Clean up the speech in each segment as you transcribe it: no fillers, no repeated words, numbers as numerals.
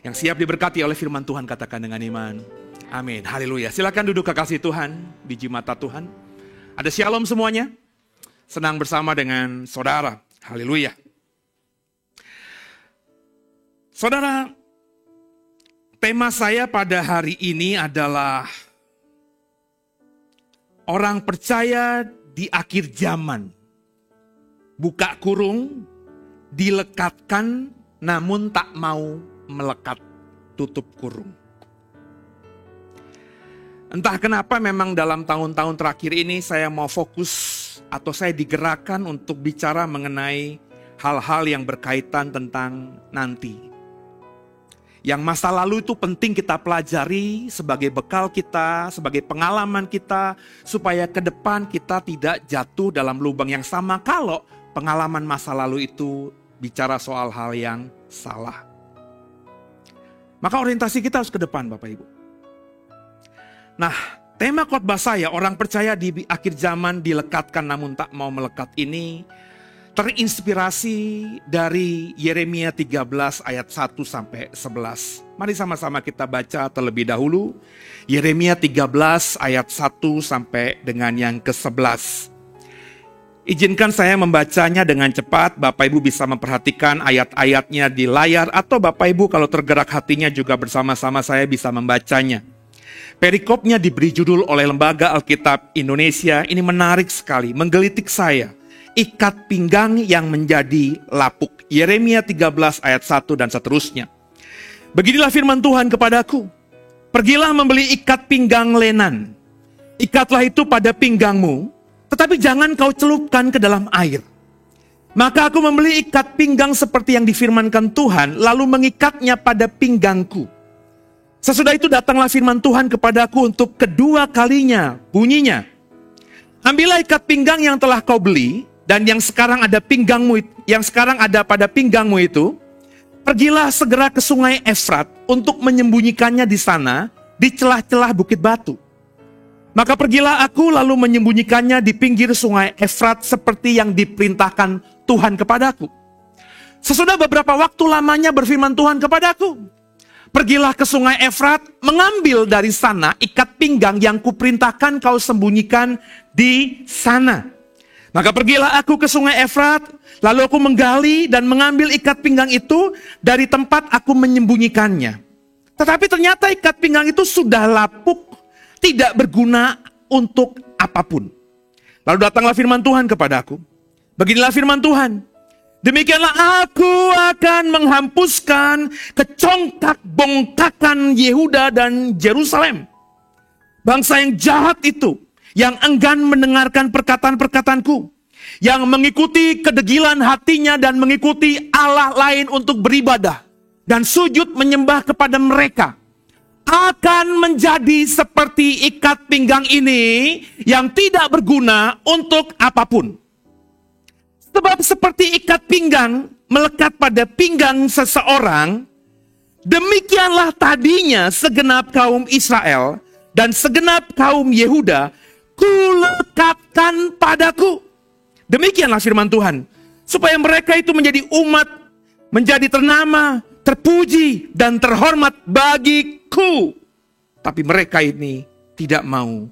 Yang siap diberkati oleh firman Tuhan, katakan dengan iman. Amin. Haleluya. Silakan duduk kekasih Tuhan, biji mata Tuhan. Ada shalom semuanya. Senang bersama dengan saudara. Haleluya. Saudara, tema saya pada hari ini adalah orang percaya di akhir zaman. Buka kurung, dilekatkan namun tak mau melekat, tutup kurung. Entah kenapa memang dalam tahun-tahun terakhir ini saya mau fokus atau saya digerakkan untuk bicara mengenai hal-hal yang berkaitan tentang nanti. Yang masa lalu itu penting kita pelajari sebagai bekal kita, sebagai pengalaman kita, supaya ke depan kita tidak jatuh dalam lubang yang sama kalau pengalaman masa lalu itu bicara soal hal yang salah. Maka orientasi kita harus ke depan, Bapak Ibu. Nah, tema khotbah saya, orang percaya di akhir zaman dilekatkan namun tak mau melekat ini, terinspirasi dari Yeremia 13 ayat 1 sampai 11. Mari sama-sama kita baca terlebih dahulu. Yeremia 13 ayat 1 sampai dengan yang ke-11. Izinkan saya membacanya dengan cepat, Bapak Ibu bisa memperhatikan ayat-ayatnya di layar, atau Bapak Ibu kalau tergerak hatinya juga bersama-sama saya bisa membacanya. Perikopnya diberi judul oleh Lembaga Alkitab Indonesia, ini menarik sekali, menggelitik saya. Ikat pinggang yang menjadi lapuk. Yeremia 13 ayat 1 dan seterusnya. Beginilah firman Tuhan kepadaku. Pergilah membeli ikat pinggang lenan. Ikatlah itu pada pinggangmu, tetapi jangan kau celupkan ke dalam air. Maka aku membeli ikat pinggang seperti yang difirmankan Tuhan, lalu mengikatnya pada pinggangku. Sesudah itu datanglah firman Tuhan kepadaku untuk kedua kalinya, bunyinya. Ambillah ikat pinggang yang telah kau beli, dan yang sekarang ada pada pinggangmu itu, pergilah segera ke sungai Efrat untuk menyembunyikannya di sana, di celah-celah bukit batu. Maka pergilah aku lalu menyembunyikannya di pinggir sungai Efrat seperti yang diperintahkan Tuhan kepadaku. Sesudah beberapa waktu lamanya berfirman Tuhan kepadaku, pergilah ke sungai Efrat, mengambil dari sana ikat pinggang yang kuperintahkan kau sembunyikan di sana. Maka pergilah aku ke sungai Efrat, lalu aku menggali dan mengambil ikat pinggang itu dari tempat aku menyembunyikannya. Tetapi ternyata ikat pinggang itu sudah lapuk, tidak berguna untuk apapun. Lalu datanglah firman Tuhan kepadaku. Beginilah firman Tuhan. Demikianlah aku akan menghapuskan kecongkak bongkakan Yehuda dan Yerusalem. Bangsa yang jahat itu, yang enggan mendengarkan perkataan-perkataanku, yang mengikuti kedegilan hatinya dan mengikuti Allah lain untuk beribadah dan sujud menyembah kepada mereka, akan menjadi seperti ikat pinggang ini yang tidak berguna untuk apapun. Sebab seperti ikat pinggang melekat pada pinggang seseorang, demikianlah tadinya segenap kaum Israel dan segenap kaum Yehuda kulekatkan padaku. Demikianlah firman Tuhan, supaya mereka itu menjadi umat, menjadi ternama, terpuji dan terhormat bagiku. Tapi mereka ini tidak mau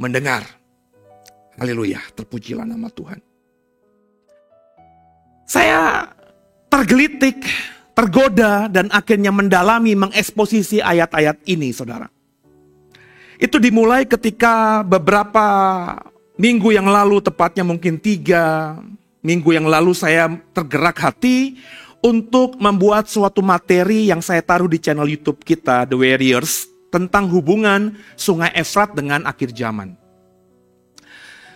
mendengar. Haleluya, terpujilah nama Tuhan. Saya tergelitik, tergoda, dan akhirnya mendalami, mengeksposisi ayat-ayat ini, saudara. Itu dimulai ketika beberapa minggu yang lalu, tepatnya mungkin 3 minggu yang lalu, saya tergerak hati untuk membuat suatu materi yang saya taruh di channel YouTube kita, The Warriors, tentang hubungan Sungai Efrat dengan akhir zaman.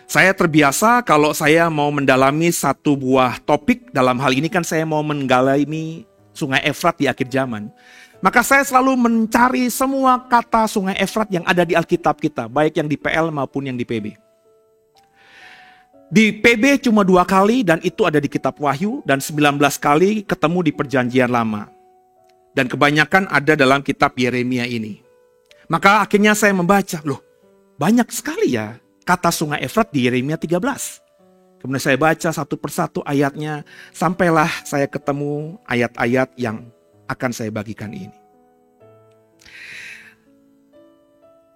Saya terbiasa kalau saya mau mendalami satu buah topik, dalam hal ini kan saya mau mendalami Sungai Efrat di akhir zaman. Maka saya selalu mencari semua kata Sungai Efrat yang ada di Alkitab kita, baik yang di PL maupun yang di PB. Di PB cuma 2 kali dan itu ada di kitab Wahyu, dan 19 kali ketemu di Perjanjian Lama. Dan kebanyakan ada dalam kitab Yeremia ini. Maka akhirnya saya membaca, loh banyak sekali ya kata Sungai Efrat di Yeremia 13. Kemudian saya baca satu persatu ayatnya, sampailah saya ketemu ayat-ayat yang akan saya bagikan ini.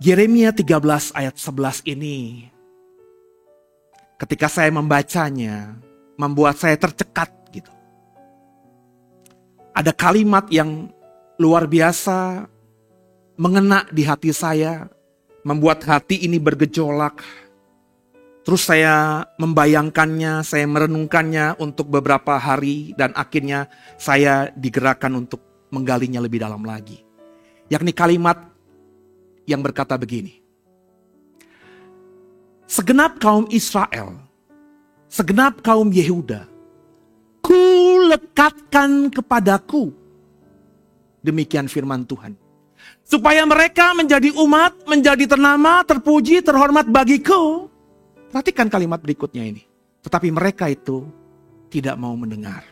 Yeremia 13 ayat 11 ini, ketika saya membacanya, membuat saya tercekat gitu. Ada kalimat yang luar biasa mengena di hati saya, membuat hati ini bergejolak. Terus saya membayangkannya, saya merenungkannya untuk beberapa hari, dan akhirnya saya digerakkan untuk menggalinya lebih dalam lagi. Yakni kalimat yang berkata begini. Segenap kaum Israel, segenap kaum Yehuda, ku lekatkan kepadaku. Demikian firman Tuhan. Supaya mereka menjadi umat, menjadi ternama, terpuji, terhormat bagiku. Perhatikan kalimat berikutnya ini. Tetapi mereka itu tidak mau mendengar.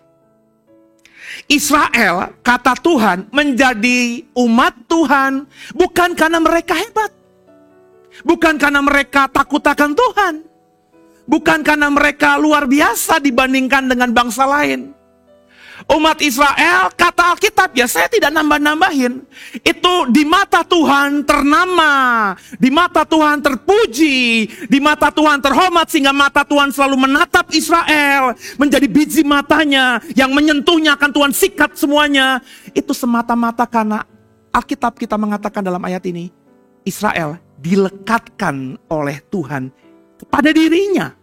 Israel, kata Tuhan, menjadi umat Tuhan bukan karena mereka hebat. Bukan karena mereka takut akan Tuhan. Bukan karena mereka luar biasa dibandingkan dengan bangsa lain. Umat Israel, kata Alkitab, ya saya tidak nambah-nambahin. Itu di mata Tuhan ternama, di mata Tuhan terpuji, di mata Tuhan terhormat, sehingga mata Tuhan selalu menatap Israel, menjadi biji matanya, yang menyentuhnya akan Tuhan sikat semuanya. Itu semata-mata karena Alkitab kita mengatakan dalam ayat ini, Israel dilekatkan oleh Tuhan kepada dirinya.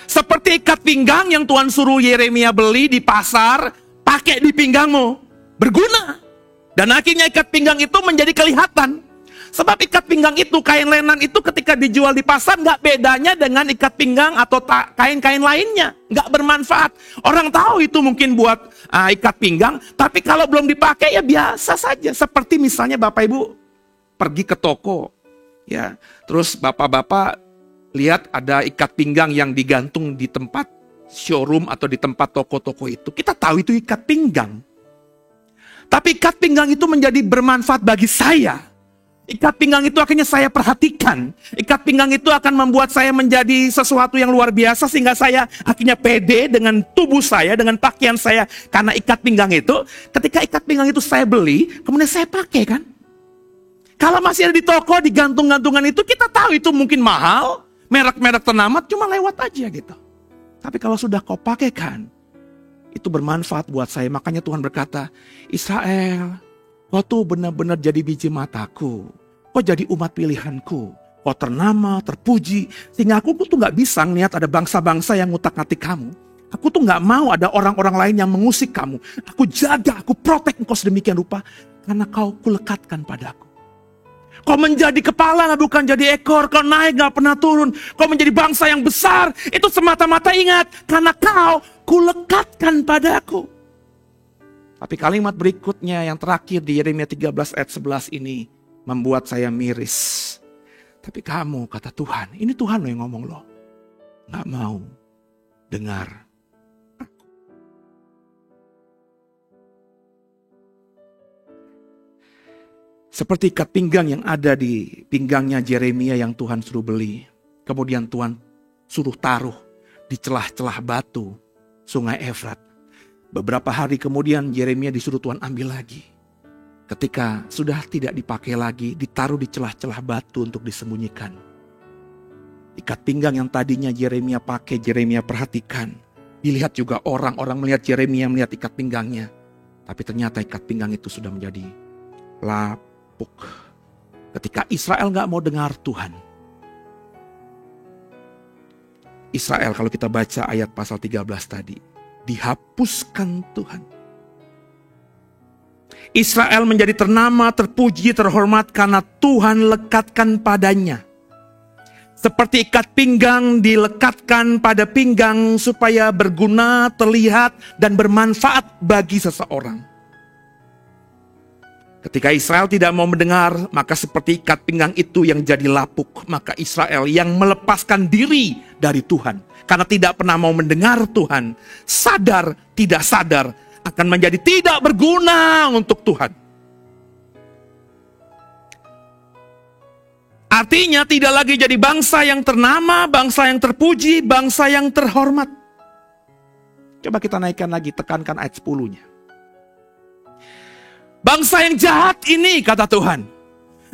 Seperti ikat pinggang yang Tuhan suruh Yeremia beli di pasar, pakai di pinggangmu, berguna. Dan akhirnya ikat pinggang itu menjadi kelihatan. Sebab ikat pinggang itu, kain lenan itu ketika dijual di pasar, gak bedanya dengan ikat pinggang atau kain-kain lainnya. Gak bermanfaat. Orang tahu itu mungkin buat ikat pinggang, tapi kalau belum dipakai ya biasa saja. Seperti misalnya Bapak Ibu pergi ke toko, ya, terus bapak-bapak lihat ada ikat pinggang yang digantung di tempat showroom atau di tempat toko-toko itu. Kita tahu itu ikat pinggang. Tapi ikat pinggang itu menjadi bermanfaat bagi saya. Ikat pinggang itu akhirnya saya perhatikan. Ikat pinggang itu akan membuat saya menjadi sesuatu yang luar biasa, sehingga saya akhirnya pede dengan tubuh saya, dengan pakaian saya. Karena ikat pinggang itu, ketika ikat pinggang itu saya beli, kemudian saya pakai kan. Kalau masih ada di toko, di gantung-gantungan itu, kita tahu itu mungkin mahal. Merek-merek ternama cuma lewat aja gitu. Tapi kalau sudah kau pakaikan, itu bermanfaat buat saya. Makanya Tuhan berkata, Israel, kau tuh benar-benar jadi biji mataku. Kau jadi umat pilihanku. Kau ternama, terpuji. Sehingga aku tuh gak bisa ngeliat ada bangsa-bangsa yang ngutak-ngatik kamu. Aku tuh gak mau ada orang-orang lain yang mengusik kamu. Aku jaga, aku protek engkau sedemikian rupa. Karena kau kulekatkan padaku. Kau menjadi kepala, bukan jadi ekor. Kau naik, gak pernah turun. Kau menjadi bangsa yang besar. Itu semata-mata ingat. Karena kau kulekatkan padaku. Tapi kalimat berikutnya yang terakhir di Yeremia 13 ayat 11 ini membuat saya miris. Tapi kamu, kata Tuhan, ini Tuhan loh yang ngomong loh, gak mau dengar. Seperti ikat pinggang yang ada di pinggangnya Yeremia yang Tuhan suruh beli. Kemudian Tuhan suruh taruh di celah-celah batu Sungai Efrat. Beberapa hari kemudian Yeremia disuruh Tuhan ambil lagi. ketika sudah tidak dipakai lagi, ditaruh di celah-celah batu untuk disembunyikan. Ikat pinggang yang tadinya Yeremia pakai, Yeremia perhatikan. Dilihat juga orang melihat Yeremia melihat ikat pinggangnya. Tapi ternyata ikat pinggang itu sudah menjadi lapuk. Ketika Israel gak mau dengar Tuhan. Israel kalau kita baca ayat pasal 13 tadi. Dihapuskan Tuhan. Israel menjadi ternama, terpuji, terhormat karena Tuhan lekatkan padanya. Seperti ikat pinggang dilekatkan pada pinggang supaya berguna, terlihat, dan bermanfaat bagi seseorang. Ketika Israel tidak mau mendengar, maka seperti ikat pinggang itu yang jadi lapuk. Maka Israel yang melepaskan diri dari Tuhan. Karena tidak pernah mau mendengar Tuhan. Sadar, tidak sadar, akan menjadi tidak berguna untuk Tuhan. Artinya tidak lagi jadi bangsa yang ternama, bangsa yang terpuji, bangsa yang terhormat. Coba kita naikkan lagi, tekankan ayat 10-nya. Bangsa yang jahat ini, kata Tuhan.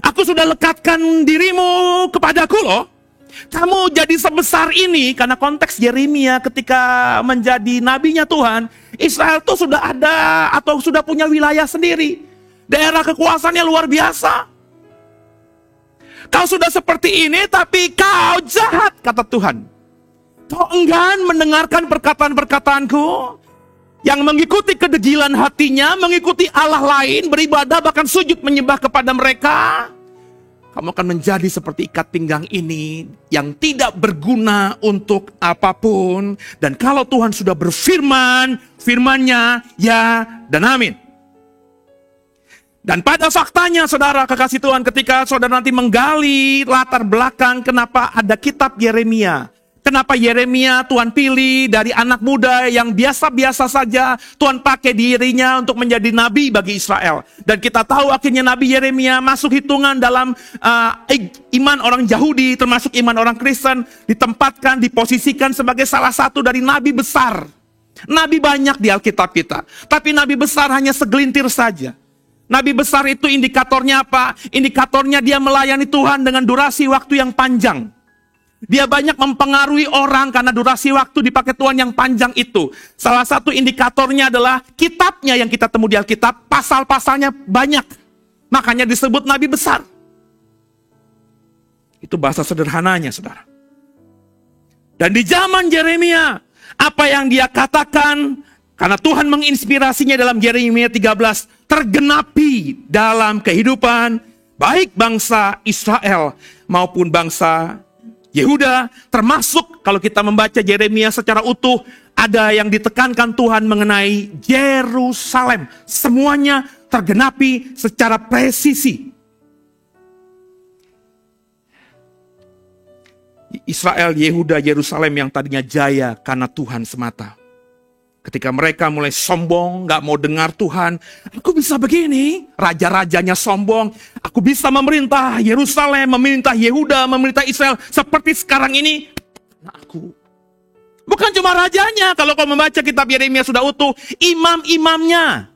Aku sudah lekatkan dirimu kepadaku loh. Kamu jadi sebesar ini, karena konteks Yeremia ketika menjadi nabinya Tuhan, Israel tuh sudah ada atau sudah punya wilayah sendiri. Daerah kekuasaannya luar biasa. Kau sudah seperti ini tapi kau jahat, kata Tuhan. Kau enggan mendengarkan perkataan-perkataanku yang mengikuti kedegilan hatinya, mengikuti Allah lain, beribadah bahkan sujud menyembah kepada mereka. Kamu akan menjadi seperti ikat pinggang ini yang tidak berguna untuk apapun. Dan kalau Tuhan sudah berfirman, firman-Nya ya dan amin. Dan pada faktanya saudara kekasih Tuhan, ketika saudara nanti menggali latar belakang kenapa ada kitab Yeremia. Kenapa Yeremia Tuhan pilih dari anak muda yang biasa-biasa saja, Tuhan pakai dirinya untuk menjadi nabi bagi Israel. Dan kita tahu akhirnya Nabi Yeremia masuk hitungan dalam iman orang Yahudi, termasuk iman orang Kristen, ditempatkan, diposisikan sebagai salah satu dari nabi besar. Nabi banyak di Alkitab kita, tapi nabi besar hanya segelintir saja. Nabi besar itu indikatornya apa? Indikatornya dia melayani Tuhan dengan durasi waktu yang panjang. Dia banyak mempengaruhi orang karena durasi waktu dipakai Tuhan yang panjang itu. Salah satu indikatornya adalah kitabnya yang kita temui di Alkitab, pasal-pasalnya banyak. Makanya disebut nabi besar. Itu bahasa sederhananya, saudara. Dan di zaman Yeremia, apa yang dia katakan, karena Tuhan menginspirasinya dalam Yeremia 13, tergenapi dalam kehidupan baik bangsa Israel maupun bangsa Yehuda, termasuk kalau kita membaca Yeremia secara utuh, ada yang ditekankan Tuhan mengenai Yerusalem. Semuanya tergenapi secara presisi. Israel, Yehuda, Yerusalem yang tadinya jaya karena Tuhan semata. Ketika mereka mulai sombong, gak mau dengar Tuhan. Aku bisa begini, raja-rajanya sombong. Aku bisa memerintah Yerusalem, memerintah Yehuda, memerintah Israel. Seperti sekarang ini, aku. Bukan cuma rajanya, kalau kau membaca kitab Yeremia sudah utuh, imam-imamnya.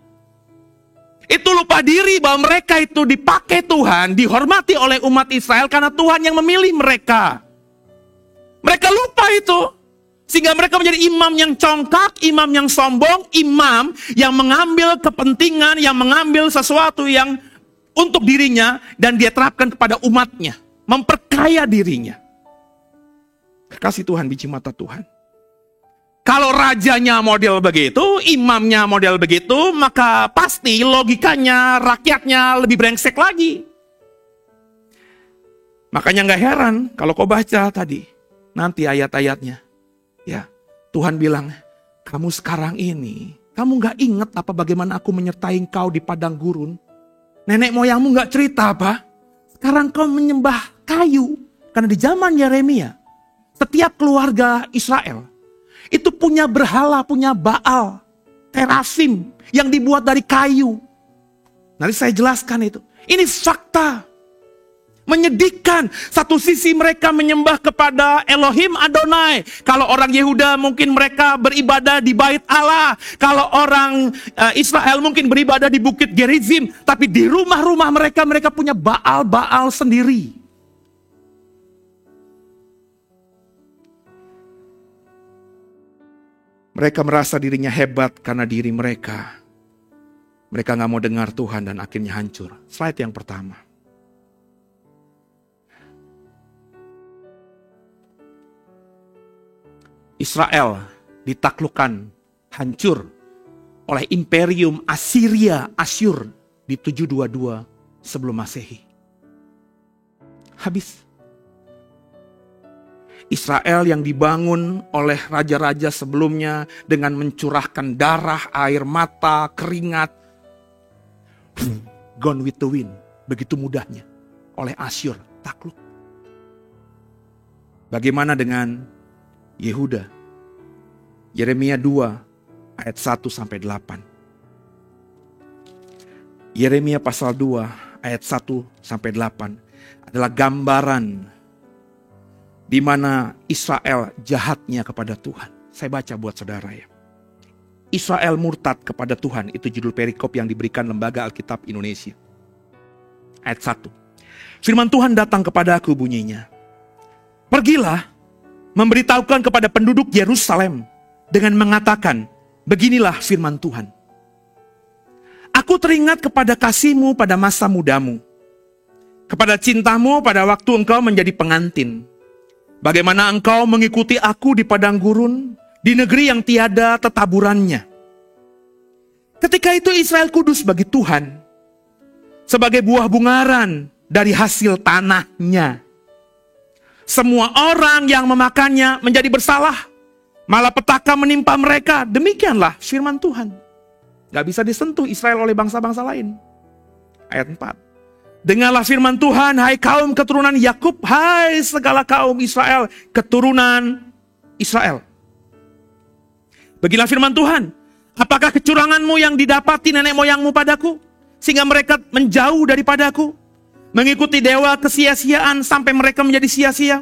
Itu lupa diri bahwa mereka itu dipakai Tuhan, dihormati oleh umat Israel karena Tuhan yang memilih mereka. Mereka lupa itu. Sehingga mereka menjadi imam yang congkak, imam yang sombong, imam yang mengambil kepentingan, yang mengambil sesuatu yang untuk dirinya dan dia terapkan kepada umatnya. Memperkaya dirinya. Kekasih Tuhan, biji mata Tuhan. Kalau rajanya model begitu, imamnya model begitu, maka pasti logikanya rakyatnya lebih brengsek lagi. Makanya gak heran kalau kau baca tadi, nanti ayat-ayatnya. Ya, Tuhan bilang, kamu sekarang ini, kamu gak ingat apa bagaimana aku menyertai engkau di padang gurun? Nenek moyangmu gak cerita apa? Sekarang kau menyembah kayu. Karena di zaman Yeremia, setiap keluarga Israel, itu punya berhala, punya Baal, terafim, yang dibuat dari kayu. Nanti saya jelaskan itu. Ini fakta. Menyedihkan. Satu sisi mereka menyembah kepada Elohim Adonai. Kalau orang Yehuda mungkin mereka beribadah di Bait Allah. Kalau orang Israel mungkin beribadah di Bukit Gerizim. Tapi di rumah-rumah mereka, mereka punya Baal-Baal sendiri. Mereka merasa dirinya hebat karena diri mereka. Mereka gak mau dengar Tuhan dan akhirnya hancur. Slide yang pertama. Israel ditaklukkan, hancur oleh Imperium Assyria, Asyur di 722 sebelum Masehi. Habis. Israel yang dibangun oleh raja-raja sebelumnya dengan mencurahkan darah, air mata, keringat, gone with the wind, begitu mudahnya oleh Asyur, takluk. Bagaimana dengan Yehuda? Yeremia 2 ayat 1 sampai 8. Yeremia pasal 2 ayat 1 sampai 8 adalah gambaran di mana Israel jahatnya kepada Tuhan. Saya baca buat saudara ya. Israel murtad kepada Tuhan, itu judul perikop yang diberikan Lembaga Alkitab Indonesia. Ayat 1. Firman Tuhan datang kepada aku bunyinya. Pergilah, memberitahukan kepada penduduk Yerusalem dengan mengatakan, beginilah firman Tuhan. Aku teringat kepada kasihmu pada masa mudamu, kepada cintamu pada waktu engkau menjadi pengantin. Bagaimana engkau mengikuti aku di padang gurun, di negeri yang tiada tetaburannya. Ketika itu Israel kudus bagi Tuhan, sebagai buah bungaran dari hasil tanahnya. Semua orang yang memakannya menjadi bersalah. Malapetaka menimpa mereka. Demikianlah firman Tuhan. Gak bisa disentuh Israel oleh bangsa-bangsa lain. Ayat 4. Dengarlah firman Tuhan, hai kaum keturunan Yakub, hai segala kaum Israel, keturunan Israel. Beginilah firman Tuhan. Apakah kecuranganmu yang didapati nenek moyangmu padaku, sehingga mereka menjauh daripadaku? Mengikuti dewa kesia-siaan sampai mereka menjadi sia-sia.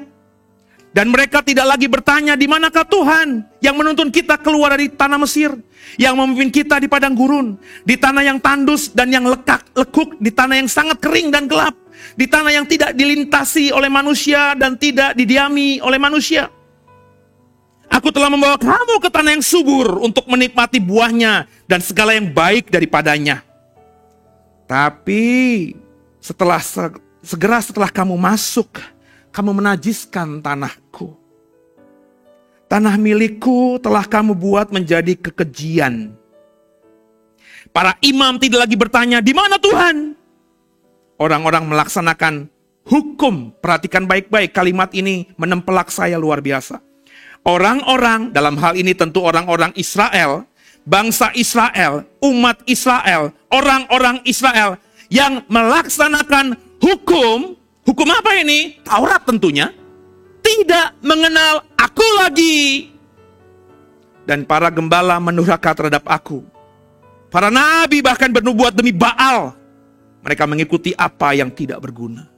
Dan mereka tidak lagi bertanya, di manakah Tuhan yang menuntun kita keluar dari tanah Mesir, yang memimpin kita di padang gurun, di tanah yang tandus dan yang lekuk, di tanah yang sangat kering dan gelap, di tanah yang tidak dilintasi oleh manusia dan tidak didiami oleh manusia. Aku telah membawa kamu ke tanah yang subur untuk menikmati buahnya dan segala yang baik daripadanya. Tapi segera setelah kamu masuk, kamu menajiskan tanahku. Tanah milikku telah kamu buat menjadi kekejian. Para imam tidak lagi bertanya, di mana Tuhan? Orang-orang melaksanakan hukum. Perhatikan baik-baik, kalimat ini menempelak saya luar biasa. Orang-orang, dalam hal ini tentu orang-orang Israel, bangsa Israel, umat Israel, orang-orang Israel, yang melaksanakan hukum apa ini? Taurat tentunya. Tidak mengenal aku lagi. Dan para gembala menurhaka terhadap aku. Para nabi bahkan bernubuat demi Baal. Mereka mengikuti apa yang tidak berguna.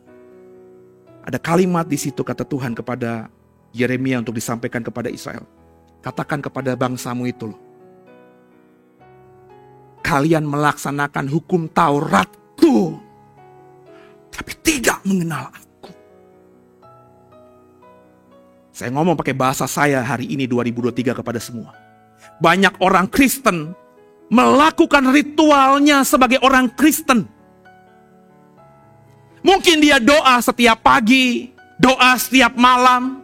Ada kalimat di situ kata Tuhan kepada Yeremia untuk disampaikan kepada Israel. Katakan kepada bangsamu itu loh. Kalian melaksanakan hukum Taurat. Tapi tidak mengenal aku. Saya ngomong pakai bahasa saya hari ini 2023 kepada semua. Banyak orang Kristen melakukan ritualnya sebagai orang Kristen. Mungkin dia doa setiap pagi, doa setiap malam.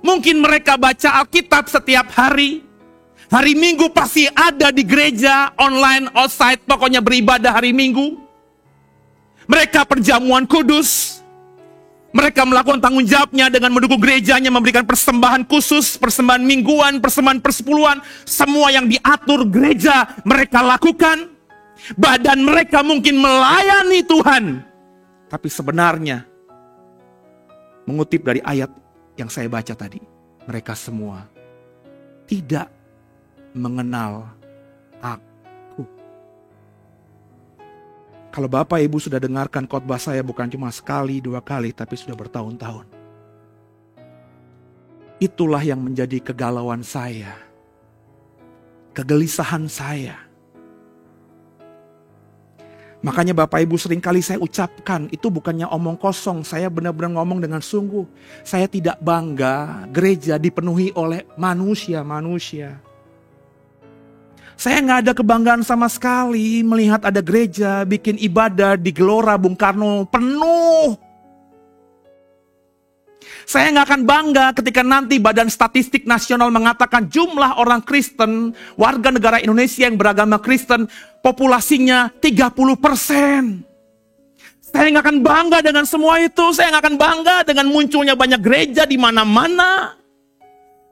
Mungkin mereka baca Alkitab setiap hari. Hari Minggu pasti ada di gereja, online, outside, pokoknya beribadah hari Minggu. Mereka perjamuan kudus. Mereka melakukan tanggung jawabnya dengan mendukung gerejanya, memberikan persembahan khusus, persembahan mingguan, persembahan persepuluhan. Semua yang diatur gereja mereka lakukan. Badan mereka mungkin melayani Tuhan. Tapi sebenarnya, mengutip dari ayat yang saya baca tadi, mereka semua tidak mengenal aku. Kalau Bapak Ibu sudah dengarkan khotbah saya bukan cuma sekali, 2 kali, tapi sudah bertahun-tahun. Itulah yang menjadi kegalauan saya, kegelisahan saya. Makanya Bapak Ibu seringkali saya ucapkan, itu bukannya omong kosong, saya benar-benar ngomong dengan sungguh. Saya tidak bangga gereja dipenuhi oleh manusia-manusia. Saya nggak ada kebanggaan sama sekali melihat ada gereja bikin ibadah di Gelora Bung Karno penuh. Saya nggak akan bangga ketika nanti Badan Statistik Nasional mengatakan jumlah orang Kristen, warga negara Indonesia yang beragama Kristen, populasinya 30%. Saya nggak akan bangga dengan semua itu. Saya nggak akan bangga dengan munculnya banyak gereja di mana-mana.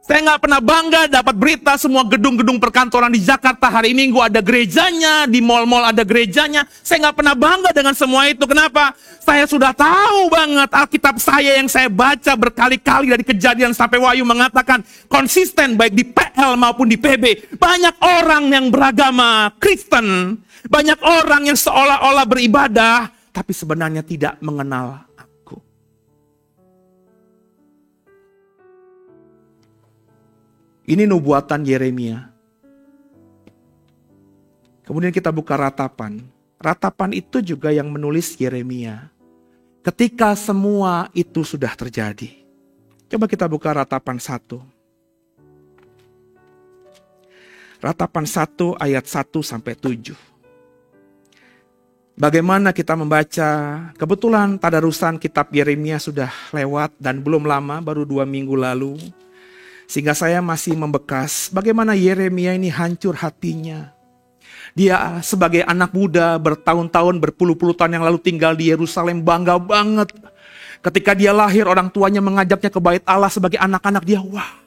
Saya nggak pernah bangga dapat berita semua gedung-gedung perkantoran di Jakarta hari Minggu ada gerejanya, di mal-mal ada gerejanya. Saya nggak pernah bangga dengan semua itu. Kenapa? Saya sudah tahu banget Alkitab saya yang saya baca berkali-kali dari Kejadian sampai Wahyu mengatakan konsisten baik di PL maupun di PB. Banyak orang yang beragama Kristen, banyak orang yang seolah-olah beribadah, tapi sebenarnya tidak mengenal aku. Ini nubuatan Yeremia. Kemudian kita buka ratapan. Ratapan itu juga yang menulis Yeremia. Ketika semua itu sudah terjadi. Coba kita buka ratapan 1. Ratapan 1 ayat 1 sampai 7. Bagaimana kita membaca, kebetulan tadarusan kitab Yeremia sudah lewat dan belum lama, baru 2 minggu lalu. Sehingga saya masih membekas bagaimana Yeremia ini hancur hatinya. Dia sebagai anak muda bertahun-tahun, berpuluh-puluh tahun yang lalu tinggal di Yerusalem, bangga banget. Ketika dia lahir orang tuanya mengajaknya ke bait Allah sebagai anak-anak, dia wah,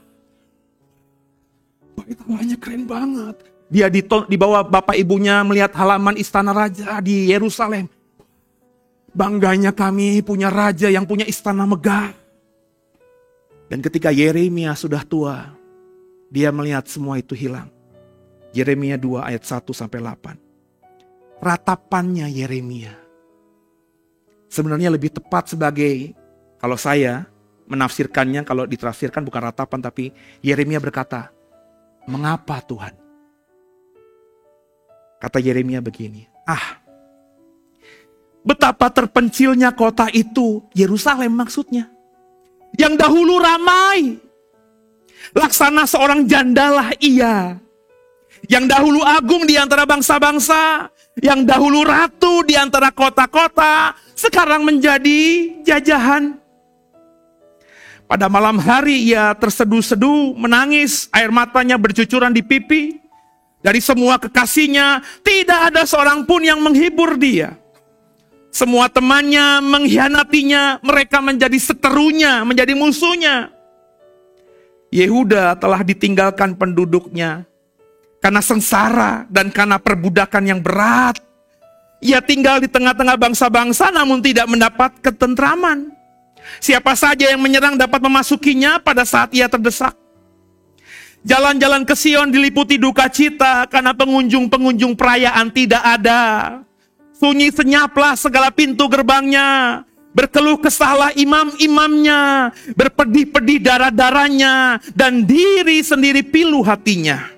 bait Allahnya keren banget. Dia dibawa bapak ibunya melihat halaman istana raja di Yerusalem. Bangganya kami punya raja yang punya istana megah. Dan ketika Yeremia sudah tua, dia melihat semua itu hilang. Yeremia 2 ayat 1 sampai 8. Ratapannya Yeremia. Sebenarnya lebih tepat sebagai, kalau saya menafsirkannya, kalau ditafsirkan bukan ratapan tapi Yeremia berkata, mengapa Tuhan? Kata Yeremia begini, betapa terpencilnya kota itu, Yerusalem maksudnya. Yang dahulu ramai, laksana seorang jandalah ia. Yang dahulu agung di antara bangsa-bangsa, yang dahulu ratu di antara kota-kota, sekarang menjadi jajahan. Pada malam hari ia terseduh-seduh, menangis, air matanya bercucuran di pipi. Dari semua kekasihnya, tidak ada seorang pun yang menghibur dia. Semua temannya mengkhianatinya, mereka menjadi seterunya, menjadi musuhnya. Yehuda telah ditinggalkan penduduknya karena sengsara dan karena perbudakan yang berat. Ia tinggal di tengah-tengah bangsa-bangsa namun tidak mendapat ketentraman. Siapa saja yang menyerang dapat memasukinya pada saat ia terdesak. Jalan-jalan ke Sion diliputi duka cita karena pengunjung-pengunjung perayaan tidak ada. Sunyi senyaplah segala pintu gerbangnya. Berkeluh kesahlah imam-imamnya. Berpedih-pedih darah-darahnya. Dan diri sendiri pilu hatinya.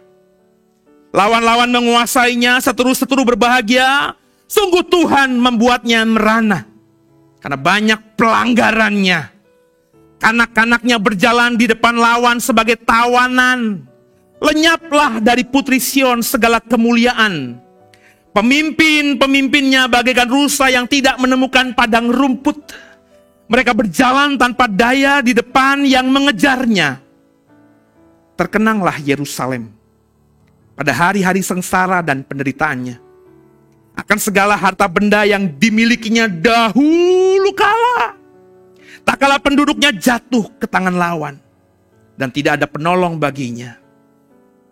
Lawan-lawan menguasainya, seteru-seteru berbahagia. Sungguh Tuhan membuatnya merana. Karena banyak pelanggarannya. Kanak-kanaknya berjalan di depan lawan sebagai tawanan. Lenyaplah dari putri Sion segala kemuliaan. Pemimpin-pemimpinnya bagaikan rusa yang tidak menemukan padang rumput. Mereka berjalan tanpa daya di depan yang mengejarnya. Terkenanglah Yerusalem pada hari-hari sengsara dan penderitaannya. Akan segala harta benda yang dimilikinya dahulu kala. Tak kala penduduknya jatuh ke tangan lawan. Dan tidak ada penolong baginya.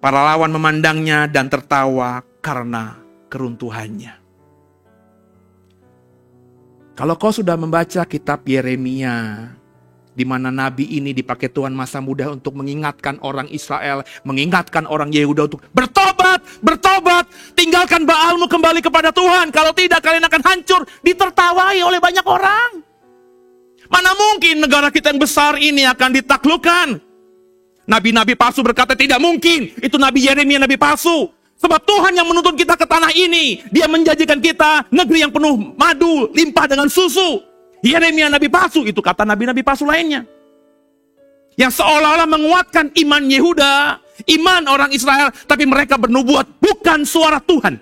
Para lawan memandangnya dan tertawa karena keruntuhannya. Kalau kau sudah membaca kitab Yeremia, di mana nabi ini dipakai Tuhan masa muda untuk mengingatkan orang Israel, mengingatkan orang Yehuda untuk bertobat, bertobat, tinggalkan Baalmu, kembali kepada Tuhan. Kalau tidak kalian akan hancur. Ditertawai oleh banyak orang. Mana mungkin negara kita yang besar ini akan ditaklukkan? Nabi-nabi palsu berkata tidak mungkin. Itu Nabi Yeremia, nabi palsu. Sebab Tuhan yang menuntun kita ke tanah ini. Dia menjanjikan kita negeri yang penuh madu, limpah dengan susu. Yeremia nabi palsu, itu kata nabi-nabi palsu lainnya. Yang seolah-olah menguatkan iman Yehuda, iman orang Israel, tapi mereka bernubuat bukan suara Tuhan.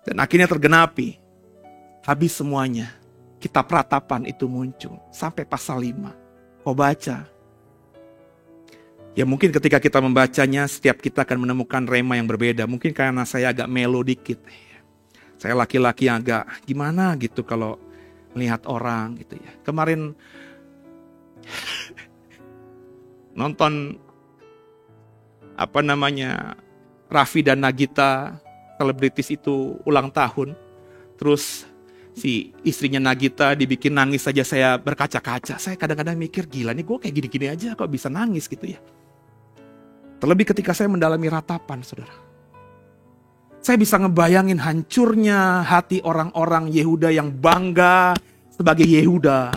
Dan akhirnya tergenapi. Habis semuanya. Kitab Ratapan itu muncul. Sampai pasal 5. Kau baca. Ya mungkin ketika kita membacanya, setiap kita akan menemukan rema yang berbeda. Mungkin karena saya agak melo dikit. Saya laki-laki yang agak gimana gitu kalau melihat orang gitu ya. Kemarin nonton Raffi dan Nagita, selebritis itu ulang tahun. Terus si istrinya Nagita dibikin nangis saja, saya berkaca-kaca. Saya kadang-kadang mikir, gila nih gue kayak gini-gini aja kok bisa nangis gitu ya. Terlebih ketika saya mendalami Ratapan, saudara. Saya bisa ngebayangin hancurnya hati orang-orang Yehuda yang bangga sebagai Yehuda.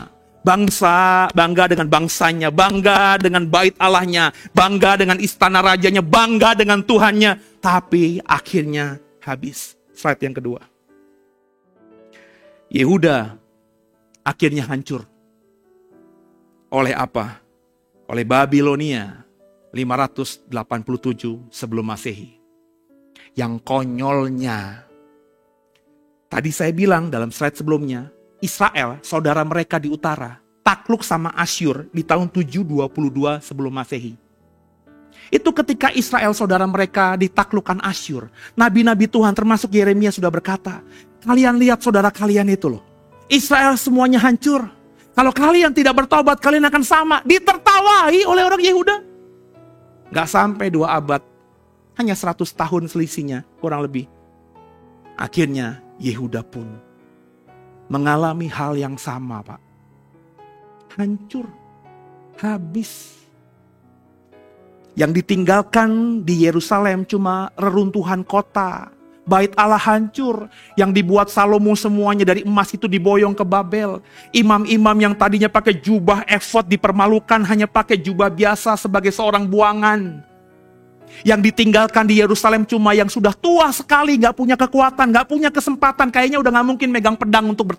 Bangga dengan bangsanya, bangga dengan bait Allahnya, bangga dengan istana rajanya, bangga dengan Tuhannya. Tapi akhirnya habis. Slide yang kedua. Yehuda akhirnya hancur. Oleh apa? Oleh Babilonia 587 sebelum Masehi. Yang konyolnya, tadi saya bilang dalam slide sebelumnya, Israel, saudara mereka di utara, takluk sama Asyur di tahun 722 sebelum Masehi. Itu ketika Israel, saudara mereka, ditaklukkan Asyur. Nabi-nabi Tuhan termasuk Yeremia sudah berkata, kalian lihat saudara kalian itu loh. Israel semuanya hancur. Kalau kalian tidak bertobat, kalian akan sama. Ditertawai oleh orang Yehuda. Gak sampai 2 abad. Hanya 100 tahun selisihnya, kurang lebih. Akhirnya Yehuda pun mengalami hal yang sama, Pak. Hancur. Habis. Yang ditinggalkan di Yerusalem cuma reruntuhan kota. Bait Allah hancur. Yang dibuat Salomo semuanya dari emas itu diboyong ke Babel. Imam-imam yang tadinya pakai jubah efod dipermalukan hanya pakai jubah biasa sebagai seorang buangan. Yang ditinggalkan di Yerusalem cuma yang sudah tua sekali, gak punya kekuatan, gak punya kesempatan. Kayaknya udah gak mungkin megang pedang untuk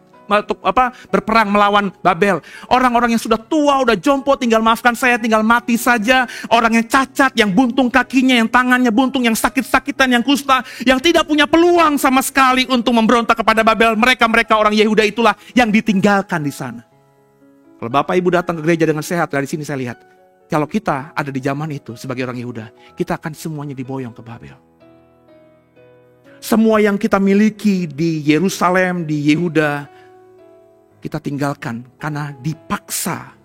berperang melawan Babel. Orang-orang yang sudah tua, udah jompo, tinggal maafkan saya, tinggal mati saja. Orang yang cacat, yang buntung kakinya, yang tangannya buntung, yang sakit-sakitan, yang kusta, yang tidak punya peluang sama sekali untuk memberontak kepada Babel. Mereka orang Yehuda itulah yang ditinggalkan di sana. Kalau Bapak Ibu datang ke gereja dengan sehat, dari sini saya lihat, kalau kita ada di zaman itu sebagai orang Yehuda, kita akan semuanya diboyong ke Babel. Semua yang kita miliki di Yerusalem, di Yehuda, kita tinggalkan karena dipaksa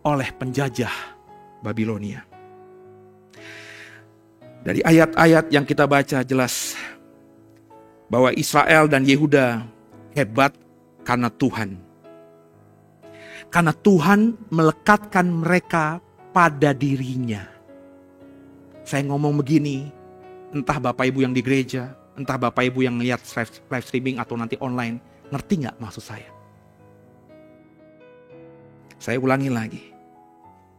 oleh penjajah Babilonia. Dari ayat-ayat yang kita baca jelas bahwa Israel dan Yehuda hebat karena Tuhan. Karena Tuhan melekatkan mereka pada dirinya. Saya ngomong begini, entah Bapak Ibu yang di gereja, entah Bapak Ibu yang lihat live streaming atau nanti online, ngerti gak maksud saya? Saya ulangi lagi.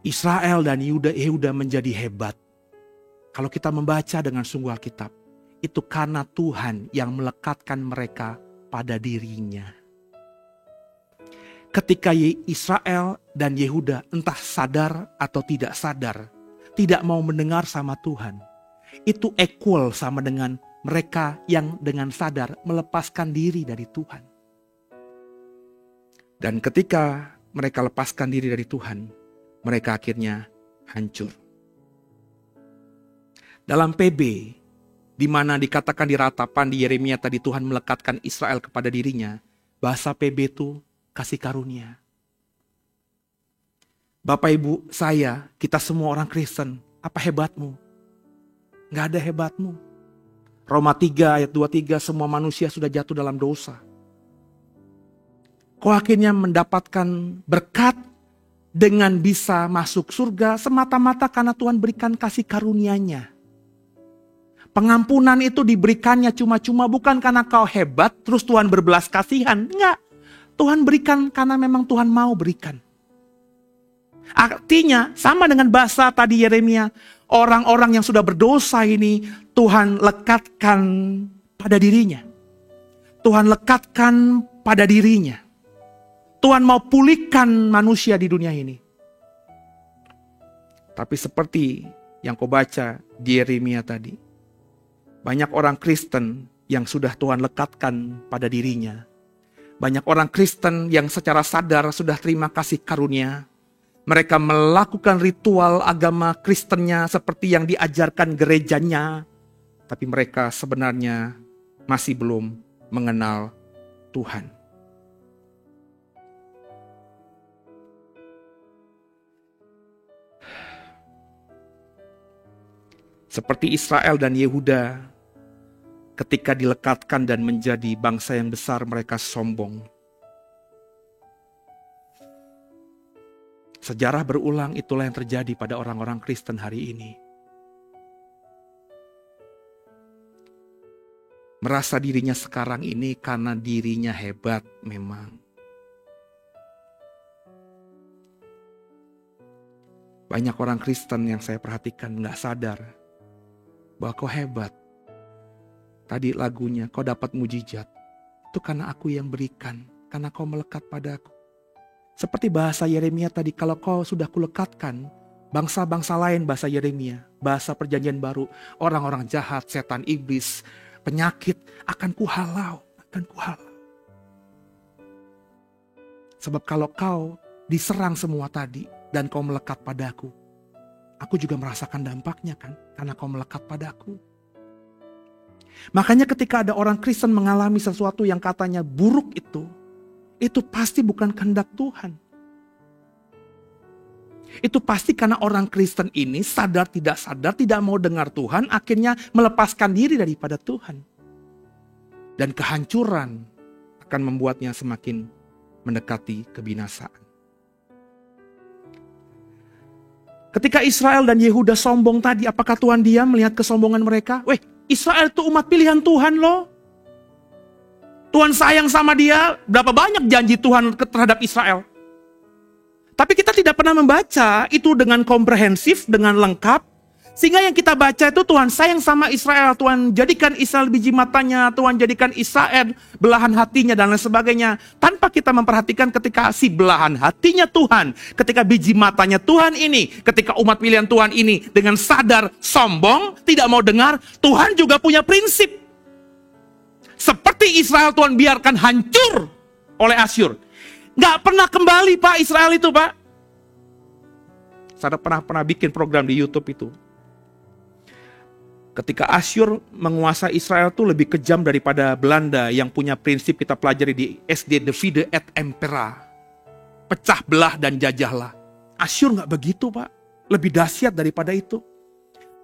Israel dan Yehuda menjadi hebat. Kalau kita membaca dengan sungguh Alkitab, itu karena Tuhan yang melekatkan mereka pada dirinya. Ketika Israel dan Yehuda entah sadar atau tidak sadar, tidak mau mendengar sama Tuhan, itu equal sama dengan mereka yang dengan sadar melepaskan diri dari Tuhan. Dan ketika mereka lepaskan diri dari Tuhan, mereka akhirnya hancur. Dalam PB, di mana dikatakan di Ratapan di Yeremia tadi Tuhan melekatkan Israel kepada dirinya, bahasa PB itu kasih karunia. Bapak Ibu saya, kita semua orang Kristen, apa hebatmu? Gak ada hebatmu. Roma 3 ayat 23, semua manusia sudah jatuh dalam dosa. Kau akhirnya mendapatkan berkat dengan bisa masuk surga semata-mata karena Tuhan berikan kasih karunia-Nya. Pengampunan itu diberikannya cuma-cuma bukan karena kau hebat, terus Tuhan berbelas kasihan. Enggak. Tuhan berikan karena memang Tuhan mau berikan. Artinya sama dengan bahasa tadi Yeremia, orang-orang yang sudah berdosa ini Tuhan lekatkan pada dirinya. Tuhan lekatkan pada dirinya. Tuhan mau pulihkan manusia di dunia ini. Tapi seperti yang kau baca di Yeremia tadi, banyak orang Kristen yang sudah Tuhan lekatkan pada dirinya. Banyak orang Kristen yang secara sadar sudah terima kasih karunia. Mereka melakukan ritual agama Kristennya seperti yang diajarkan gerejanya. Tapi mereka sebenarnya masih belum mengenal Tuhan. Seperti Israel dan Yehuda, ketika dilekatkan dan menjadi bangsa yang besar, mereka sombong. Sejarah berulang, itulah yang terjadi pada orang-orang Kristen hari ini. Merasa dirinya sekarang ini karena dirinya hebat memang. Banyak orang Kristen yang saya perhatikan gak sadar bahwa kau hebat. Tadi lagunya, kau dapat mujizat. Itu karena aku yang berikan, karena kau melekat padaku. Seperti bahasa Yeremia tadi, kalau kau sudah kulekatkan, bangsa-bangsa lain bahasa Yeremia, bahasa perjanjian baru, orang-orang jahat, setan, iblis, penyakit, akan kuhalau. Sebab kalau kau diserang semua tadi, dan kau melekat padaku, aku juga merasakan dampaknya kan, karena kau melekat padaku. Makanya ketika ada orang Kristen mengalami sesuatu yang katanya buruk itu pasti bukan kehendak Tuhan. Itu pasti karena orang Kristen ini sadar tidak sadar tidak mau dengar Tuhan, akhirnya melepaskan diri daripada Tuhan. Dan kehancuran akan membuatnya semakin mendekati kebinasaan. Ketika Israel dan Yehuda sombong tadi, apakah Tuhan diam melihat kesombongan mereka? Israel itu umat pilihan Tuhan loh. Tuhan sayang sama dia, berapa banyak janji Tuhan terhadap Israel. Tapi kita tidak pernah membaca itu dengan komprehensif, dengan lengkap. Sehingga yang kita baca itu Tuhan sayang sama Israel, Tuhan jadikan Israel biji matanya, Tuhan jadikan Israel belahan hatinya dan lain sebagainya. Tanpa kita memperhatikan ketika si belahan hatinya Tuhan, ketika biji matanya Tuhan ini, ketika umat pilihan Tuhan ini dengan sadar sombong, tidak mau dengar, Tuhan juga punya prinsip. Seperti Israel Tuhan biarkan hancur oleh Asyur. Gak pernah kembali Pak Israel itu Pak. Saya pernah bikin program di YouTube itu. Ketika Asyur menguasai Israel itu lebih kejam daripada Belanda yang punya prinsip kita pelajari di SD, divide et impera. Pecah belah dan jajahlah. Asyur gak begitu Pak. Lebih dahsyat daripada itu.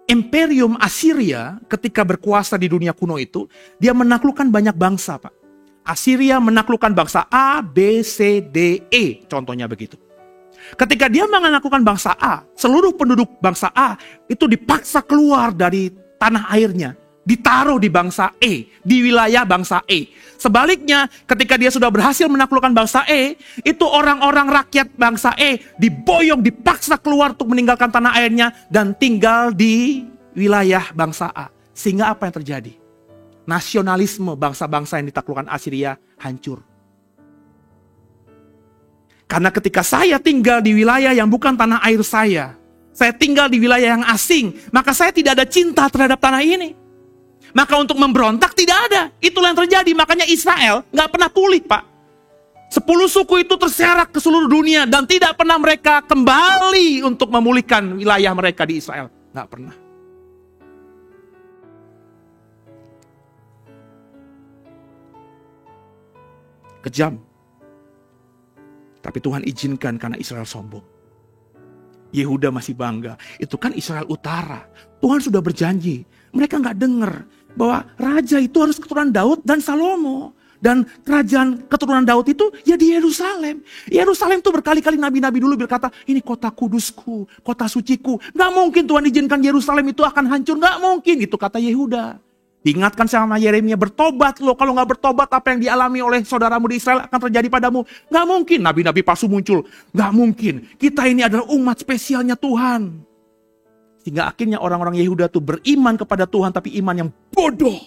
Imperium Assyria ketika berkuasa di dunia kuno itu, dia menaklukkan banyak bangsa Pak. Assyria menaklukkan bangsa A, B, C, D, E. Contohnya begitu. Ketika dia menaklukkan bangsa A, seluruh penduduk bangsa A itu dipaksa keluar dari tanah airnya. Ditaruh di bangsa E, di wilayah bangsa E. Sebaliknya, ketika dia sudah berhasil menaklukkan bangsa E, itu orang-orang rakyat bangsa E diboyong, dipaksa keluar untuk meninggalkan tanah airnya dan tinggal di wilayah bangsa A. Sehingga apa yang terjadi? Nasionalisme bangsa-bangsa yang ditaklukkan Assyria hancur. Karena ketika saya tinggal di wilayah yang bukan tanah air saya tinggal di wilayah yang asing, maka saya tidak ada cinta terhadap tanah ini. Maka untuk memberontak tidak ada. Itulah yang terjadi. Makanya Israel gak pernah pulih Pak. 10 suku itu terserak ke seluruh dunia. Dan tidak pernah mereka kembali untuk memulihkan wilayah mereka di Israel. Gak pernah. Kejam. Tapi Tuhan izinkan karena Israel sombong. Yehuda masih bangga. Itu kan Israel Utara. Tuhan sudah berjanji. Mereka gak dengar bahwa raja itu harus keturunan Daud dan Salomo. Dan kerajaan keturunan Daud itu ya di Yerusalem. Yerusalem tuh berkali-kali nabi-nabi dulu berkata, ini kota kudusku, kota suciku. Gak mungkin Tuhan izinkan Yerusalem itu akan hancur, gak mungkin. Itu kata Yehuda. Diingatkan sama Yeremia, bertobat loh. Kalau gak bertobat, apa yang dialami oleh saudaramu di Israel akan terjadi padamu. Gak mungkin nabi-nabi palsu muncul. Gak mungkin. Kita ini adalah umat spesialnya Tuhan. Sehingga akhirnya orang-orang Yehuda tuh beriman kepada Tuhan, tapi iman yang bodoh.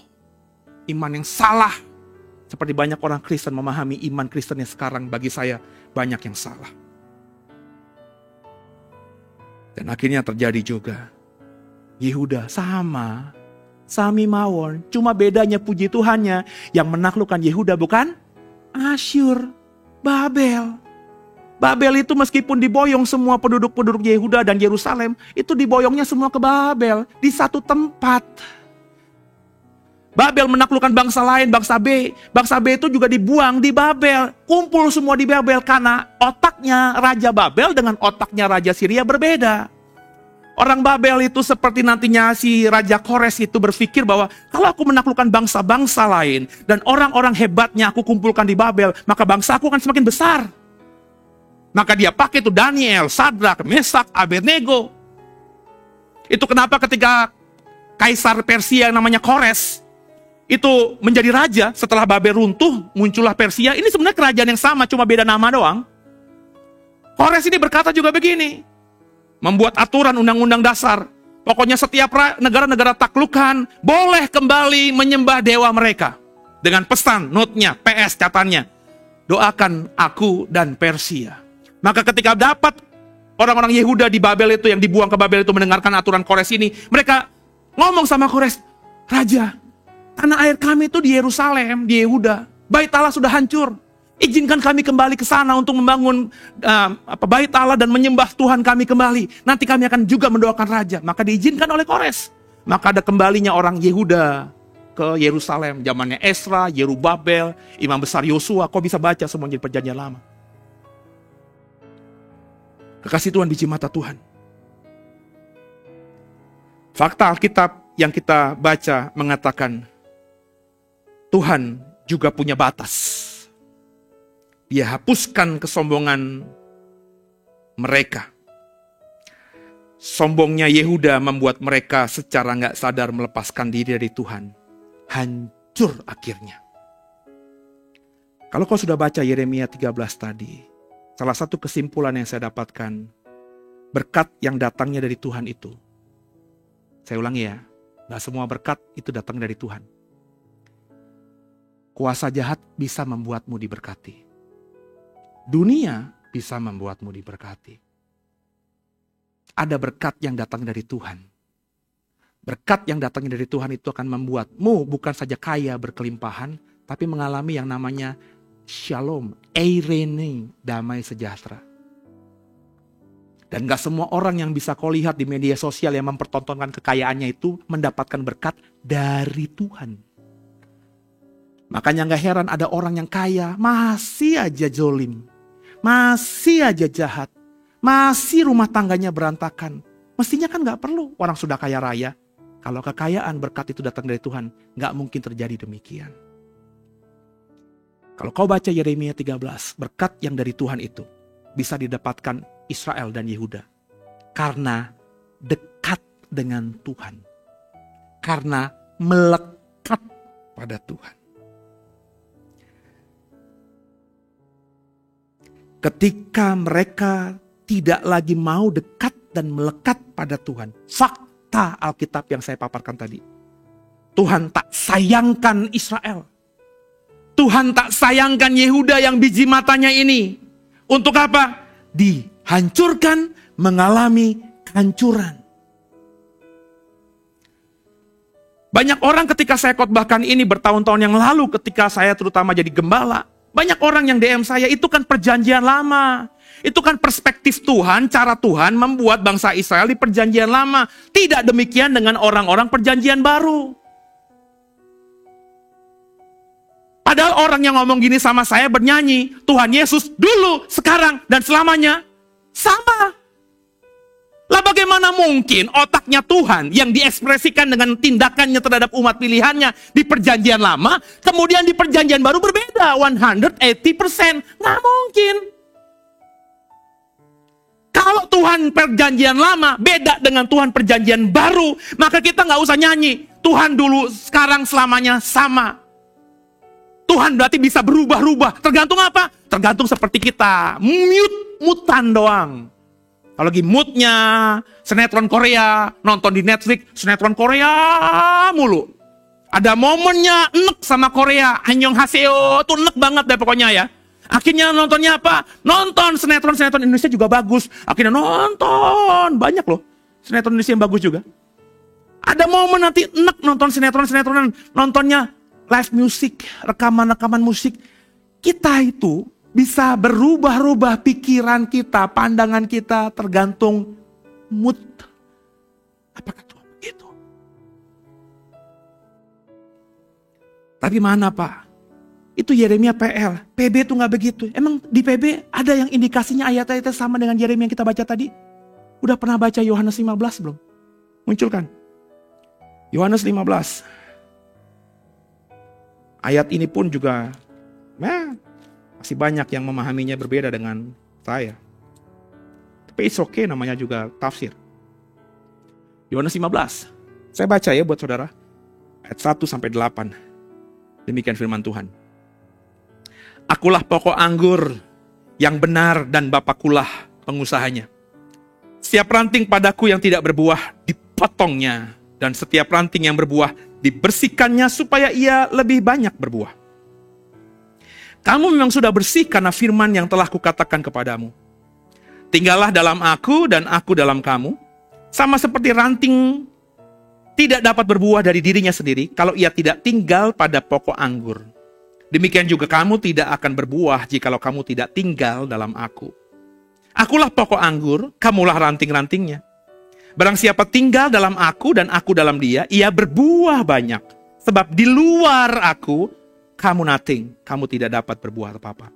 Iman yang salah. Seperti banyak orang Kristen memahami iman Kristen yang sekarang bagi saya banyak yang salah. Dan akhirnya terjadi juga. Yehuda sama. Sami mawon. Cuma bedanya puji Tuhannya. Yang menaklukkan Yehuda bukan Asyur. Babel. Babel itu meskipun diboyong semua penduduk-penduduk Yehuda dan Yerusalem. Itu diboyongnya semua ke Babel. Di satu tempat. Babel menaklukkan bangsa lain, bangsa B. Bangsa B itu juga dibuang di Babel. Kumpul semua di Babel karena otaknya Raja Babel dengan otaknya Raja Syria berbeda. Orang Babel itu seperti nantinya si Raja Kores itu berpikir bahwa kalau aku menaklukkan bangsa-bangsa lain dan orang-orang hebatnya aku kumpulkan di Babel, maka bangsa aku akan semakin besar. Maka dia pakai itu Daniel, Sadrak, Mesak, Abednego. Itu kenapa ketika Kaisar Persia yang namanya Kores itu menjadi raja setelah Babel runtuh, muncullah Persia. Ini sebenarnya kerajaan yang sama, cuma beda nama doang. Kores ini berkata juga begini, membuat aturan undang-undang dasar. Pokoknya setiap negara-negara taklukan boleh kembali menyembah dewa mereka. Dengan pesan, notnya, PS, catatannya. Doakan aku dan Persia. Maka ketika dapat orang-orang Yehuda di Babel itu yang dibuang ke Babel itu mendengarkan aturan Kores ini, mereka ngomong sama Kores, Raja, tanah air kami itu di Yerusalem, di Yehuda. Bait Allah sudah hancur. Izinkan kami kembali ke sana untuk membangun bait Allah dan menyembah Tuhan kami kembali. Nanti kami akan juga mendoakan raja. Maka diizinkan oleh Kores. Maka ada kembalinya orang Yehuda ke Yerusalem. Zamannya Esra, Yerubabel, Imam Besar Yosua. Kau bisa baca semuanya di Perjanjian Lama. Kekasih Tuhan, biji mata Tuhan. Fakta Alkitab yang kita baca mengatakan Tuhan juga punya batas. Dia hapuskan kesombongan mereka. Sombongnya Yehuda membuat mereka secara gak sadar melepaskan diri dari Tuhan. Hancur akhirnya. Kalau kau sudah baca Yeremia 13 tadi, salah satu kesimpulan yang saya dapatkan, berkat yang datangnya dari Tuhan itu. Saya ulangi ya, gak semua berkat itu datang dari Tuhan. Kuasa jahat bisa membuatmu diberkati. Dunia bisa membuatmu diberkati. Ada berkat yang datang dari Tuhan. Berkat yang datang dari Tuhan itu akan membuatmu bukan saja kaya berkelimpahan, tapi mengalami yang namanya shalom, eirene, damai sejahtera. Dan gak semua orang yang bisa kau lihat di media sosial yang mempertontonkan kekayaannya itu mendapatkan berkat dari Tuhan. Makanya gak heran ada orang yang kaya masih aja zolim, masih aja jahat, masih rumah tangganya berantakan. Mestinya kan gak perlu, orang sudah kaya raya. Kalau kekayaan berkat itu datang dari Tuhan, gak mungkin terjadi demikian. Kalau kau baca Yeremia 13, berkat yang dari Tuhan itu bisa didapatkan Israel dan Yehuda. Karena dekat dengan Tuhan. Karena melekat pada Tuhan. Ketika mereka tidak lagi mau dekat dan melekat pada Tuhan. Fakta Alkitab yang saya paparkan tadi. Tuhan tak sayangkan Israel. Tuhan tak sayangkan Yehuda yang biji matanya ini. Untuk apa? Dihancurkan, mengalami kehancuran. Banyak orang ketika saya khotbahkan ini bertahun-tahun yang lalu ketika saya terutama jadi gembala. Banyak orang yang DM saya, itu kan perjanjian lama. Itu kan perspektif Tuhan, cara Tuhan membuat bangsa Israel di perjanjian lama. Tidak demikian dengan orang-orang perjanjian baru. Padahal orang yang ngomong gini sama saya bernyanyi, Tuhan Yesus dulu, sekarang, dan selamanya sama. Lah bagaimana Bagaimana mungkin otaknya Tuhan yang diekspresikan dengan tindakannya terhadap umat pilihannya di perjanjian lama, kemudian di perjanjian baru berbeda 180%? Nggak mungkin. Kalau Tuhan perjanjian lama beda dengan Tuhan perjanjian baru, maka kita nggak usah nyanyi Tuhan dulu, sekarang, selamanya sama. Tuhan berarti bisa berubah-ubah. Tergantung apa? Tergantung seperti kita. Mutan doang. Kalau lagi moodnya sinetron Korea, nonton di Netflix, sinetron Korea mulu. Ada momennya enek sama Korea, annyeonghaseyo, tuh enek banget deh pokoknya ya. Akhirnya nontonnya apa? Nonton sinetron-sinetron Indonesia juga bagus. Akhirnya nonton, banyak loh sinetron Indonesia yang bagus juga. Ada momen nanti enek nonton sinetron-sinetron, nontonnya live music, rekaman-rekaman musik. Kita itu bisa berubah-ubah pikiran kita, pandangan kita tergantung mood. Apakah Tuhan begitu? Tapi mana Pak? Itu Yeremia PL. PB itu nggak begitu. Emang di PB ada yang indikasinya ayat-ayatnya sama dengan Yeremia yang kita baca tadi? Udah pernah baca Yohanes 15 belum? Munculkan. Yohanes 15. Ayat ini pun juga masih banyak yang memahaminya berbeda dengan saya. Tapi it's okay, namanya juga tafsir. Yohanes 15. Saya baca ya buat saudara. Ayat 1-8. Demikian firman Tuhan. Akulah pokok anggur yang benar dan Bapakulah pengusahanya. Setiap ranting padaku yang tidak berbuah dipotongnya, dan setiap ranting yang berbuah dibersihkannya supaya ia lebih banyak berbuah. Kamu memang sudah bersih karena firman yang telah kukatakan kepadamu. Tinggallah dalam aku dan aku dalam kamu. Sama seperti ranting tidak dapat berbuah dari dirinya sendiri kalau ia tidak tinggal pada pokok anggur. Demikian juga kamu tidak akan berbuah jikalau kamu tidak tinggal dalam aku. Akulah pokok anggur, kamulah ranting-rantingnya. Barang siapa tinggal dalam aku dan aku dalam dia, ia berbuah banyak. Sebab di luar aku, kamu nothing, kamu tidak dapat berbuah apa-apa.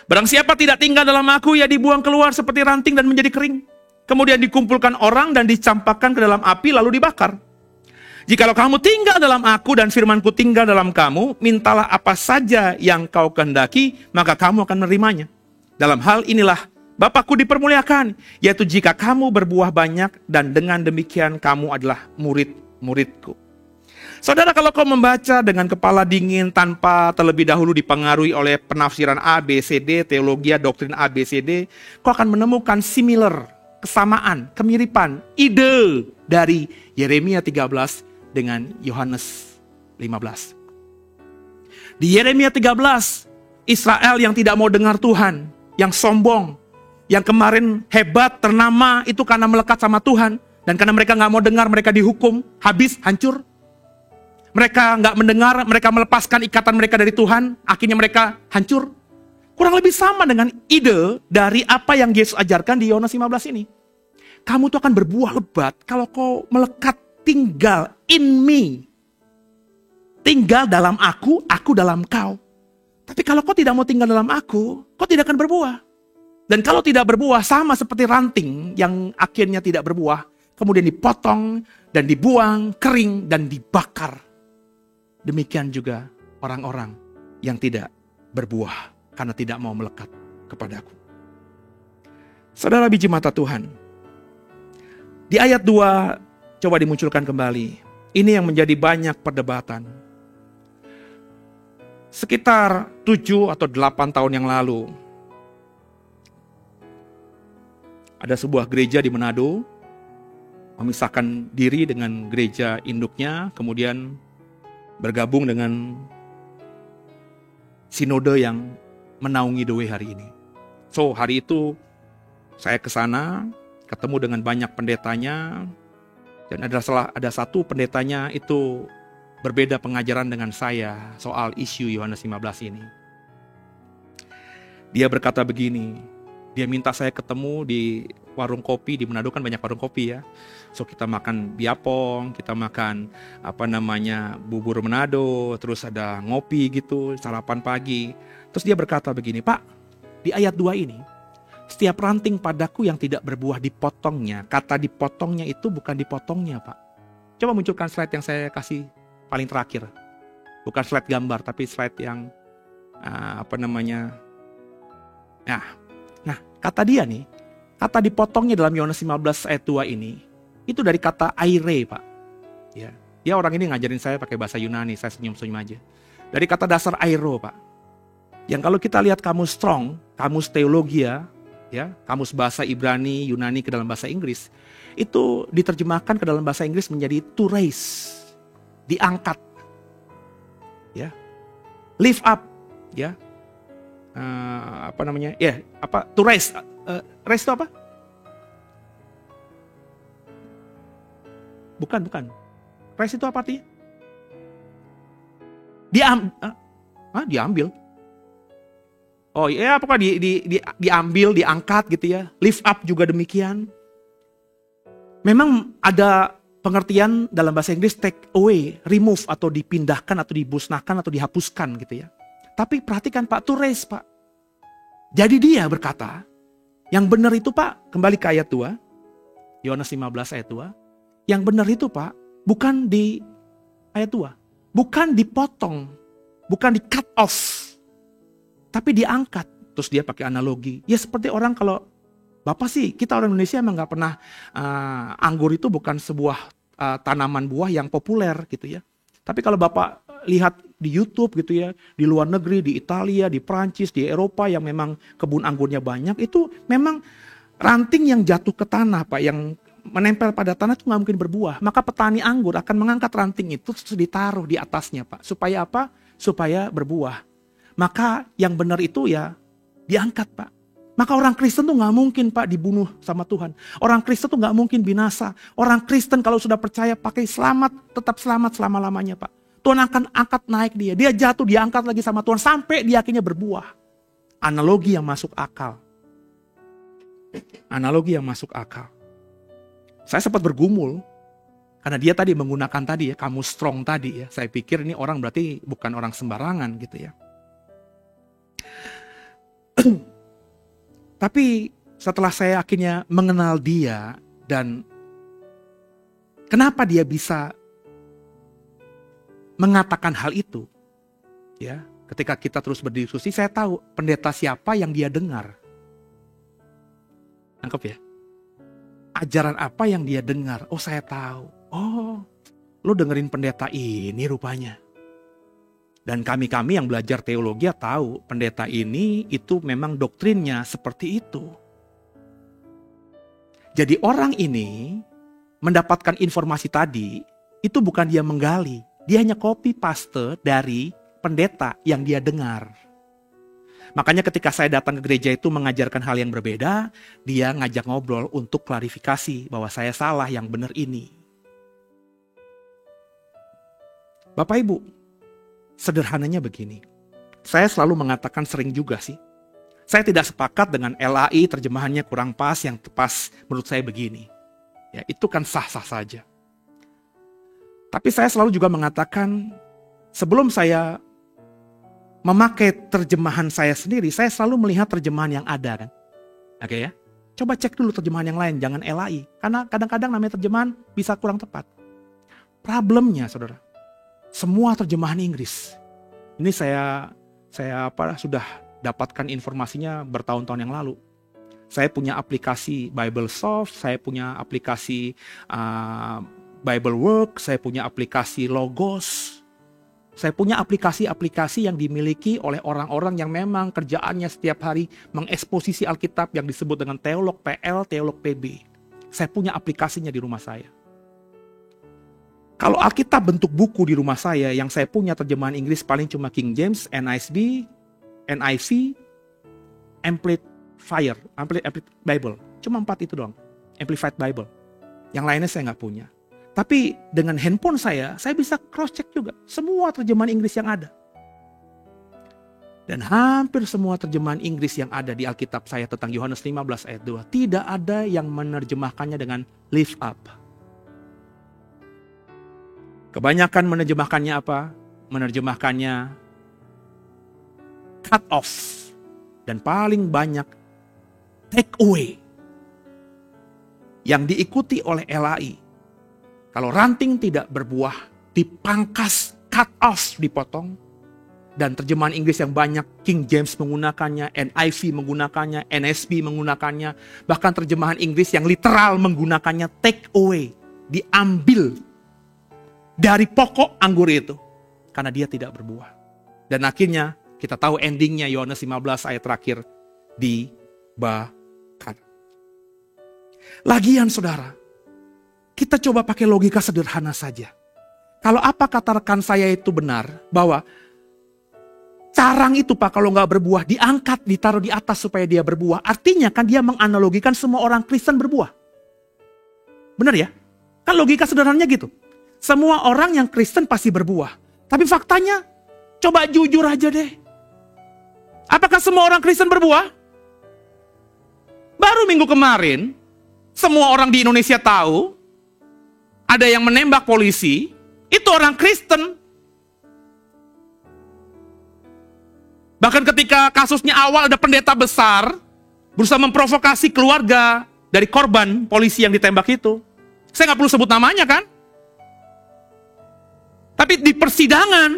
Barang siapa tidak tinggal dalam aku, ia dibuang keluar seperti ranting dan menjadi kering. Kemudian dikumpulkan orang dan dicampakkan ke dalam api lalu dibakar. Jikalau kamu tinggal dalam aku dan firmanku tinggal dalam kamu, mintalah apa saja yang kau kehendaki, maka kamu akan menerimanya. Dalam hal inilah Bapakku dipermuliakan, yaitu jika kamu berbuah banyak dan dengan demikian kamu adalah murid-muridku. Saudara, kalau kau membaca dengan kepala dingin tanpa terlebih dahulu dipengaruhi oleh penafsiran A, B, C, D, teologi, doktrin A, B, C, D, kau akan menemukan similar, kesamaan, kemiripan, ide dari Yeremia 13 dengan Yohanes 15. Di Yeremia 13, Israel yang tidak mau dengar Tuhan, yang sombong, yang kemarin hebat, ternama, itu karena melekat sama Tuhan. Dan karena mereka nggak mau dengar, mereka dihukum, habis, hancur. Mereka nggak mendengar, mereka melepaskan ikatan mereka dari Tuhan, akhirnya mereka hancur. Kurang lebih sama dengan ide dari apa yang Yesus ajarkan di Yohanes 15 ini. Kamu tuh akan berbuah lebat kalau kau melekat, tinggal in me. Tinggal dalam aku dalam kau. Tapi kalau kau tidak mau tinggal dalam aku, kau tidak akan berbuah. Dan kalau tidak berbuah, sama seperti ranting yang akhirnya tidak berbuah, kemudian dipotong dan dibuang, kering dan dibakar. Demikian juga orang-orang yang tidak berbuah karena tidak mau melekat kepadaku. Saudara biji mata Tuhan, di ayat 2 coba dimunculkan kembali. Ini yang menjadi banyak perdebatan. Sekitar 7 atau 8 tahun yang lalu, ada sebuah gereja di Manado memisahkan diri dengan gereja induknya, kemudian bergabung dengan sinode yang menaungi The Way hari ini. So, hari itu saya ke sana, ketemu dengan banyak pendetanya, dan ada satu pendetanya itu berbeda pengajaran dengan saya soal isu Yohanes 15 ini. Dia berkata begini, dia minta saya ketemu di warung kopi, di Manado kan banyak warung kopi ya. So kita makan biapong, kita makan bubur Manado, terus ada ngopi gitu, sarapan pagi. Terus dia berkata begini, Pak, di ayat 2 ini, Setiap ranting padaku yang tidak berbuah dipotongnya. Kata dipotongnya itu bukan dipotongnya, Pak. Coba munculkan slide yang saya kasih paling terakhir. Bukan slide gambar, tapi slide yang Nah, kata dia nih, kata dipotongnya dalam Yohanes 15 ayat 2 ini, itu dari kata aire, Pak. Ya, dia orang ini ngajarin saya pakai bahasa Yunani, saya senyum-senyum aja. Dari kata dasar airo, Pak. Yang kalau kita lihat kamus Strong, kamus teologia, ya, kamus bahasa Ibrani, Yunani ke dalam bahasa Inggris, itu diterjemahkan ke dalam bahasa Inggris menjadi to raise, diangkat, ya, lift up, ya, to raise, raise itu apa? Bukan. Raise itu apa artinya? Diambil. Oh iya, pokoknya diambil, diangkat gitu ya. Lift up juga demikian. Memang ada pengertian dalam bahasa Inggris take away, remove atau dipindahkan atau dibusnahkan atau dihapuskan gitu ya. Tapi perhatikan Pak, to raise Pak. Jadi dia berkata, yang benar itu Pak, kembali ke ayat 2, Yohanes 15 ayat 2. Yang benar itu Pak, bukan di ayat 2. Bukan dipotong, bukan di cut off. Tapi diangkat. Terus dia pakai analogi. Ya seperti orang kalau, Bapak sih, kita orang Indonesia emang gak pernah, anggur itu bukan sebuah tanaman buah yang populer gitu ya. Tapi kalau Bapak lihat di YouTube gitu ya, di luar negeri, di Italia, di Prancis, di Eropa yang memang kebun anggurnya banyak, itu memang ranting yang jatuh ke tanah Pak, yang menempel pada tanah itu nggak mungkin berbuah. Maka petani anggur akan mengangkat ranting itu terus ditaruh di atasnya Pak. Supaya apa? Supaya berbuah. Maka yang benar itu ya diangkat Pak. Maka orang Kristen tuh nggak mungkin Pak dibunuh sama Tuhan. Orang Kristen tuh nggak mungkin binasa. Orang Kristen kalau sudah percaya pakai selamat, tetap selamat selama-lamanya Pak. Tuhan akan angkat naik dia. Dia jatuh, diangkat lagi sama Tuhan sampai dia akhirnya berbuah. Analogi yang masuk akal. Analogi yang masuk akal. Saya sempat bergumul karena dia tadi menggunakan tadi ya, kamus Strong tadi ya. Saya pikir ini orang berarti bukan orang sembarangan gitu ya. Tapi setelah saya akhirnya mengenal dia dan kenapa dia bisa mengatakan hal itu, ya, ketika kita terus berdiskusi, saya tahu pendeta siapa yang dia dengar. Nangkep ya? Ajaran apa yang dia dengar? Oh, saya tahu. Oh, lu dengerin pendeta ini rupanya. Dan kami-kami yang belajar teologi tahu pendeta ini itu memang doktrinnya seperti itu. Jadi orang ini mendapatkan informasi tadi, itu bukan dia menggali. Dia hanya copy paste dari pendeta yang dia dengar. Makanya ketika saya datang ke gereja itu mengajarkan hal yang berbeda, dia ngajak ngobrol untuk klarifikasi bahwa saya salah, yang benar ini. Bapak Ibu, sederhananya begini. Saya selalu mengatakan sering juga sih. Saya tidak sepakat dengan LAI terjemahannya kurang pas, yang pas menurut saya begini. Ya, itu kan sah-sah saja. Tapi saya selalu juga mengatakan sebelum saya memakai terjemahan saya sendiri, saya selalu melihat terjemahan yang ada kan. Oke ya. Coba cek dulu terjemahan yang lain, jangan LAI. Karena kadang-kadang namanya terjemahan bisa kurang tepat. Problemnya saudara, semua terjemahan Inggris. Ini saya sudah dapatkan informasinya bertahun-tahun yang lalu. Saya punya aplikasi BibleSoft, saya punya aplikasi BibleWorks, saya punya aplikasi Logos. Saya punya aplikasi-aplikasi yang dimiliki oleh orang-orang yang memang kerjaannya setiap hari mengeksposisi Alkitab yang disebut dengan teolog PL, teolog PB. Saya punya aplikasinya di rumah saya. Kalau Alkitab bentuk buku di rumah saya, yang saya punya terjemahan Inggris paling cuma King James, NIV, Amplified Bible. Cuma 4 itu doang, Amplified Bible. Yang lainnya saya nggak punya. Tapi dengan handphone saya bisa cross check juga semua terjemahan Inggris yang ada. Dan hampir semua terjemahan Inggris yang ada di Alkitab saya tentang Yohanes 15 ayat 2, tidak ada yang menerjemahkannya dengan lift up. Kebanyakan menerjemahkannya apa? Menerjemahkannya cut off. Dan paling banyak take away. Yang diikuti oleh LAI. Kalau ranting tidak berbuah, dipangkas, cut off, dipotong. Dan terjemahan Inggris yang banyak, King James menggunakannya, NIV menggunakannya, NSB menggunakannya. Bahkan terjemahan Inggris yang literal menggunakannya take away. Diambil dari pokok anggur itu. Karena dia tidak berbuah. Dan akhirnya kita tahu endingnya Yohanes 15 ayat terakhir. Dibakar. Lagian saudara, kita coba pakai logika sederhana saja. Kalau apa kata rekan saya itu benar, bahwa carang itu Pak kalau nggak berbuah diangkat, ditaruh di atas supaya dia berbuah. Artinya kan dia menganalogikan semua orang Kristen berbuah. Benar ya? Kan logika sederhananya gitu. Semua orang yang Kristen pasti berbuah. Tapi faktanya, coba jujur aja deh. Apakah semua orang Kristen berbuah? Baru minggu kemarin, semua orang di Indonesia tahu, ada yang menembak polisi, itu orang Kristen. Bahkan ketika kasusnya awal ada pendeta besar, berusaha memprovokasi keluarga dari korban polisi yang ditembak itu. Saya nggak perlu sebut namanya kan? Tapi di persidangan,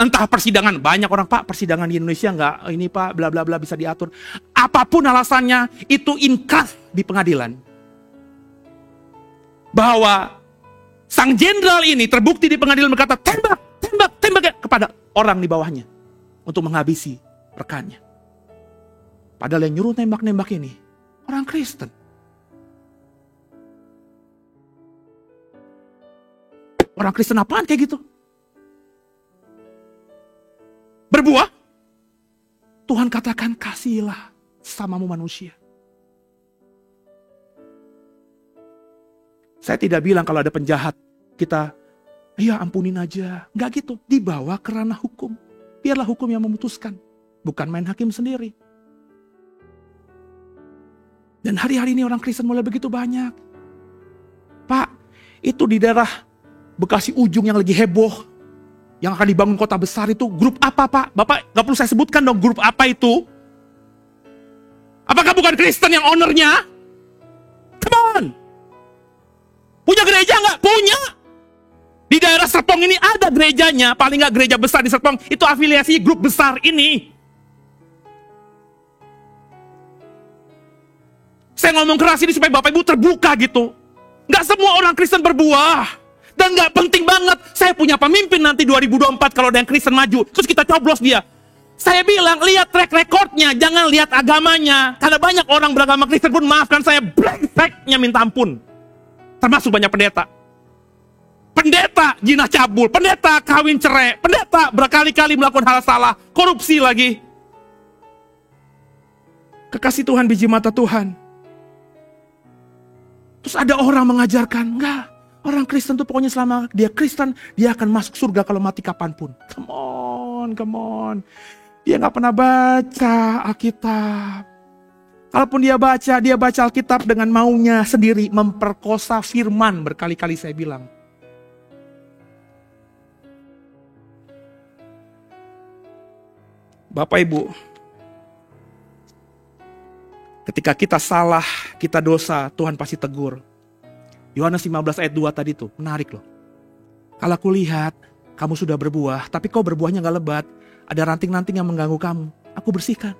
entah persidangan, banyak orang, Pak persidangan di Indonesia nggak, ini Pak bla bla bla bisa diatur. Apapun alasannya, itu inkrah di pengadilan. Bahwa sang jenderal ini terbukti di pengadilan berkata, tembak kepada orang di bawahnya. Untuk menghabisi rekannya. Padahal yang nyuruh nembak-nembak ini, orang Kristen. Orang Kristen apaan kayak gitu? Berbuah? Tuhan katakan kasihilah samamu manusia. Saya tidak bilang kalau ada penjahat, kita, ya ampunin aja. Enggak gitu, dibawa ke ranah hukum. Biarlah hukum yang memutuskan, bukan main hakim sendiri. Dan hari-hari ini orang Kristen mulai begitu banyak. Pak, itu di daerah Bekasi ujung yang lagi heboh, yang akan dibangun kota besar itu grup apa Pak? Bapak gak perlu saya sebutkan dong grup apa itu. Apakah bukan Kristen yang ownernya? Come on. Punya gereja gak? Punya. Di daerah Serpong ini ada gerejanya, paling gak gereja besar di Serpong, itu afiliasi grup besar ini. Saya ngomong keras ini supaya Bapak Ibu terbuka gitu. Gak semua orang Kristen berbuah. Dan gak penting banget, saya punya pemimpin nanti 2024 kalau ada yang Kristen maju, terus kita coblos dia. Saya bilang, lihat track recordnya, jangan lihat agamanya. Karena banyak orang beragama Kristen pun, maafkan saya, brengseknya minta ampun. Termasuk banyak pendeta. Pendeta jinah cabul, pendeta kawin cerai, pendeta berkali-kali melakukan hal salah, korupsi lagi. Kekasih Tuhan, biji mata Tuhan. Terus ada orang mengajarkan, enggak. Orang Kristen tuh pokoknya selama dia Kristen, dia akan masuk surga kalau mati kapanpun. Come on. Dia gak pernah baca Alkitab. Kalaupun dia baca Alkitab dengan maunya sendiri, memperkosa firman, berkali-kali saya bilang. Bapak Ibu, ketika kita salah, kita dosa, Tuhan pasti tegur. Yohanes 15 ayat 2 tadi tuh, menarik loh. Kalau aku lihat, kamu sudah berbuah, tapi kau berbuahnya gak lebat. Ada ranting-ranting yang mengganggu kamu. Aku bersihkan.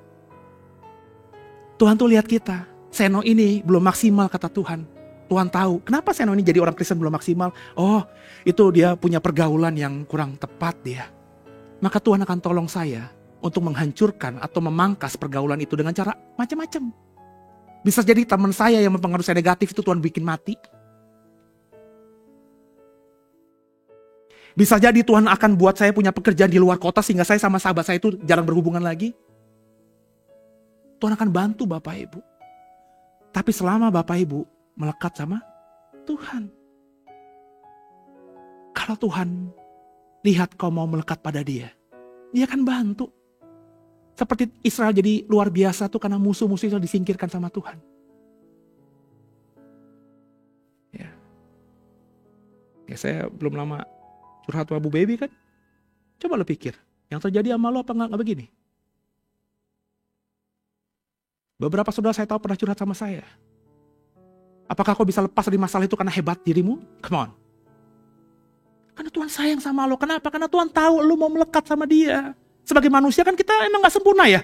Tuhan tuh lihat kita. Seno ini belum maksimal kata Tuhan. Tuhan tahu, kenapa Seno ini jadi orang Kristen belum maksimal? Oh, itu dia punya pergaulan yang kurang tepat dia. Maka Tuhan akan tolong saya untuk menghancurkan atau memangkas pergaulan itu dengan cara macam-macam. Bisa jadi teman saya yang mempengaruhi saya negatif itu Tuhan bikin mati. Bisa jadi Tuhan akan buat saya punya pekerjaan di luar kota sehingga saya sama sahabat saya itu jarang berhubungan lagi. Tuhan akan bantu Bapak Ibu. Tapi selama Bapak Ibu melekat sama Tuhan. Kalau Tuhan lihat kau mau melekat pada Dia, Dia akan bantu. Seperti Israel jadi luar biasa tuh karena musuh-musuh itu disingkirkan sama Tuhan. Ya saya belum lama curhat sama Bu Baby kan. Coba lo pikir, yang terjadi sama lo apa enggak begini? Beberapa saudara saya tahu pernah curhat sama saya. Apakah kau bisa lepas dari masalah itu karena hebat dirimu? Come on. Karena Tuhan sayang sama lo. Kenapa? Karena Tuhan tahu lo mau melekat sama dia. Sebagai manusia kan kita emang gak sempurna ya.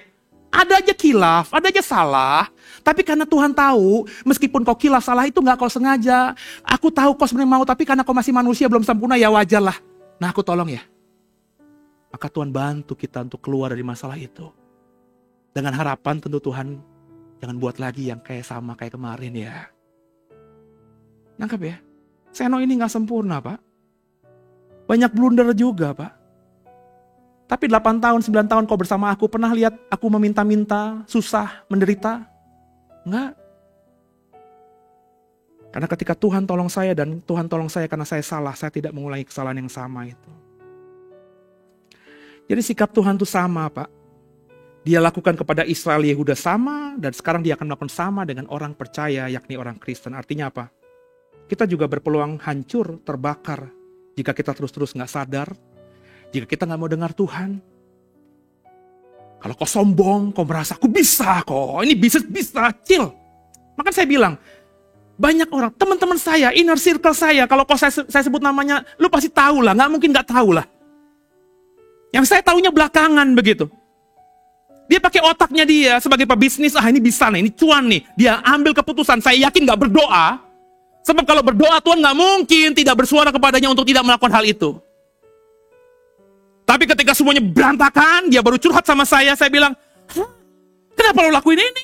Ada aja kilaf, ada aja salah. Tapi karena Tuhan tahu, meskipun kau kilaf salah itu gak kau sengaja. Aku tahu kau sebenarnya mau, tapi karena kau masih manusia belum sempurna, ya wajar lah. Nah aku tolong ya. Maka Tuhan bantu kita untuk keluar dari masalah itu. Dengan harapan tentu Tuhan jangan buat lagi yang kayak sama kayak kemarin ya. Nangkep ya? Seno ini gak sempurna Pak. Banyak blunder juga Pak. Tapi 8 tahun, 9 tahun kau bersama aku, pernah lihat aku meminta-minta, susah, menderita? Enggak. Karena ketika Tuhan tolong saya dan Tuhan tolong saya karena saya salah, saya tidak mengulangi kesalahan yang sama itu. Jadi sikap Tuhan itu sama Pak. Dia lakukan kepada Israel Yehuda sama, dan sekarang dia akan melakukan sama dengan orang percaya, yakni orang Kristen. Artinya apa? Kita juga berpeluang hancur, terbakar, jika kita terus-terus gak sadar, jika kita gak mau dengar Tuhan. Kalau kau sombong, kau merasa, aku bisa kok, ini bisnis bisa, chill. Maka saya bilang, banyak orang, teman-teman saya, inner circle saya, kalau kau saya sebut namanya, lu pasti tahu lah, gak mungkin gak tahu lah. Yang saya tahunya belakangan begitu. Dia pakai otaknya dia sebagai pebisnis, ini bisa nih, ini cuan nih. Dia ambil keputusan, saya yakin gak berdoa. Sebab kalau berdoa Tuhan gak mungkin tidak bersuara kepadanya untuk tidak melakukan hal itu. Tapi ketika semuanya berantakan, dia baru curhat sama saya bilang, kenapa lo lakuin ini?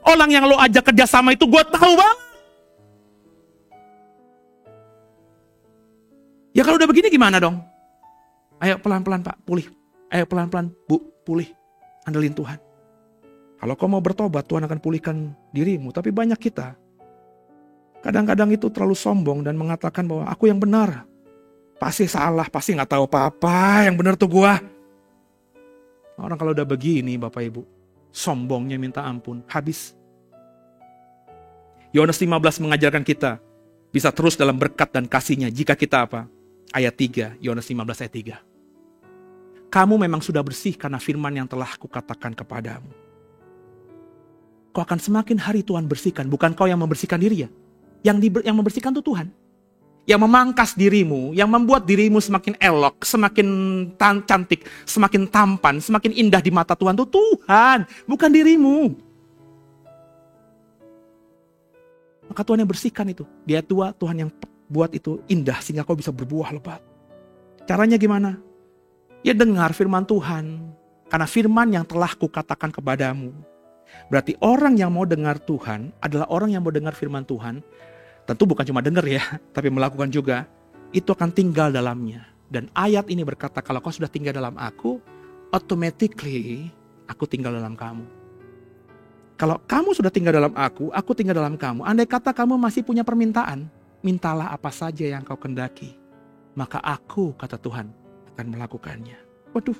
Orang yang lo ajak kerjasama itu gue tahu banget. Ya kalau udah begini gimana dong? Ayo pelan-pelan Pak, pulih. Ayo pelan-pelan Bu, pulih. Andelin Tuhan. Kalau kau mau bertobat, Tuhan akan pulihkan dirimu. Tapi banyak kita, kadang-kadang itu terlalu sombong dan mengatakan bahwa aku yang benar. Pasti salah, pasti gak tahu apa-apa, yang benar tuh gua. Orang kalau udah begini Bapak Ibu, sombongnya minta ampun, habis. Yohanes 15 mengajarkan kita bisa terus dalam berkat dan kasih-Nya jika kita apa? Ayat 3, Yohanes 15 ayat 3. Kamu memang sudah bersih karena firman yang telah kukatakan kepadamu. Kau akan semakin hari Tuhan bersihkan, bukan kau yang membersihkan diri ya. Yang membersihkan itu Tuhan. Yang memangkas dirimu, yang membuat dirimu semakin elok, semakin cantik, semakin tampan, semakin indah di mata Tuhan itu Tuhan, bukan dirimu. Maka Tuhan yang bersihkan itu. Dia tua, Tuhan yang buat itu indah sehingga kau bisa berbuah lebat. Caranya gimana? Ya dengar firman Tuhan. Karena firman yang telah kukatakan kepadamu. Berarti orang yang mau dengar Tuhan adalah orang yang mau dengar firman Tuhan. Tentu bukan cuma dengar ya, tapi melakukan juga. Itu akan tinggal dalamnya. Dan ayat ini berkata, kalau kau sudah tinggal dalam aku, automatically aku tinggal dalam kamu. Kalau kamu sudah tinggal dalam aku tinggal dalam kamu. Andai kata kamu masih punya permintaan, mintalah apa saja yang kau kendaki. Maka aku, kata Tuhan, akan melakukannya. Waduh.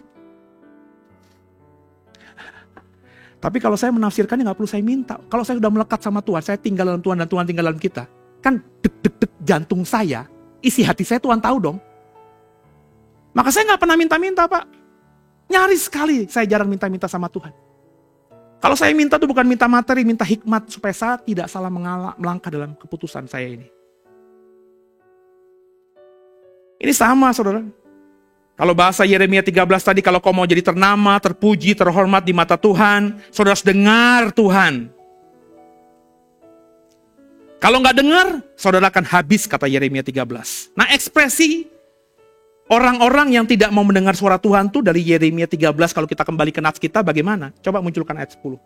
Tapi kalau saya menafsirkannya gak perlu saya minta. Kalau saya sudah melekat sama Tuhan, saya tinggal dalam Tuhan dan Tuhan tinggal dalam kita. Kan deg-deg jantung saya, isi hati saya Tuhan tahu dong. Maka saya gak pernah minta-minta Pak. Nyaris sekali saya jarang minta-minta sama Tuhan. Kalau saya minta itu bukan minta materi, minta hikmat supaya saya tidak salah melangkah dalam keputusan saya ini. Ini sama saudara. Kalau bahasa Yeremia 13 tadi, kalau kau mau jadi ternama, terpuji, terhormat di mata Tuhan, saudara harus dengar Tuhan. Kalau nggak dengar, saudara akan habis, kata Yeremia 13. Nah ekspresi orang-orang yang tidak mau mendengar suara Tuhan tuh dari Yeremia 13, kalau kita kembali ke nats kita bagaimana? Coba munculkan ayat 10.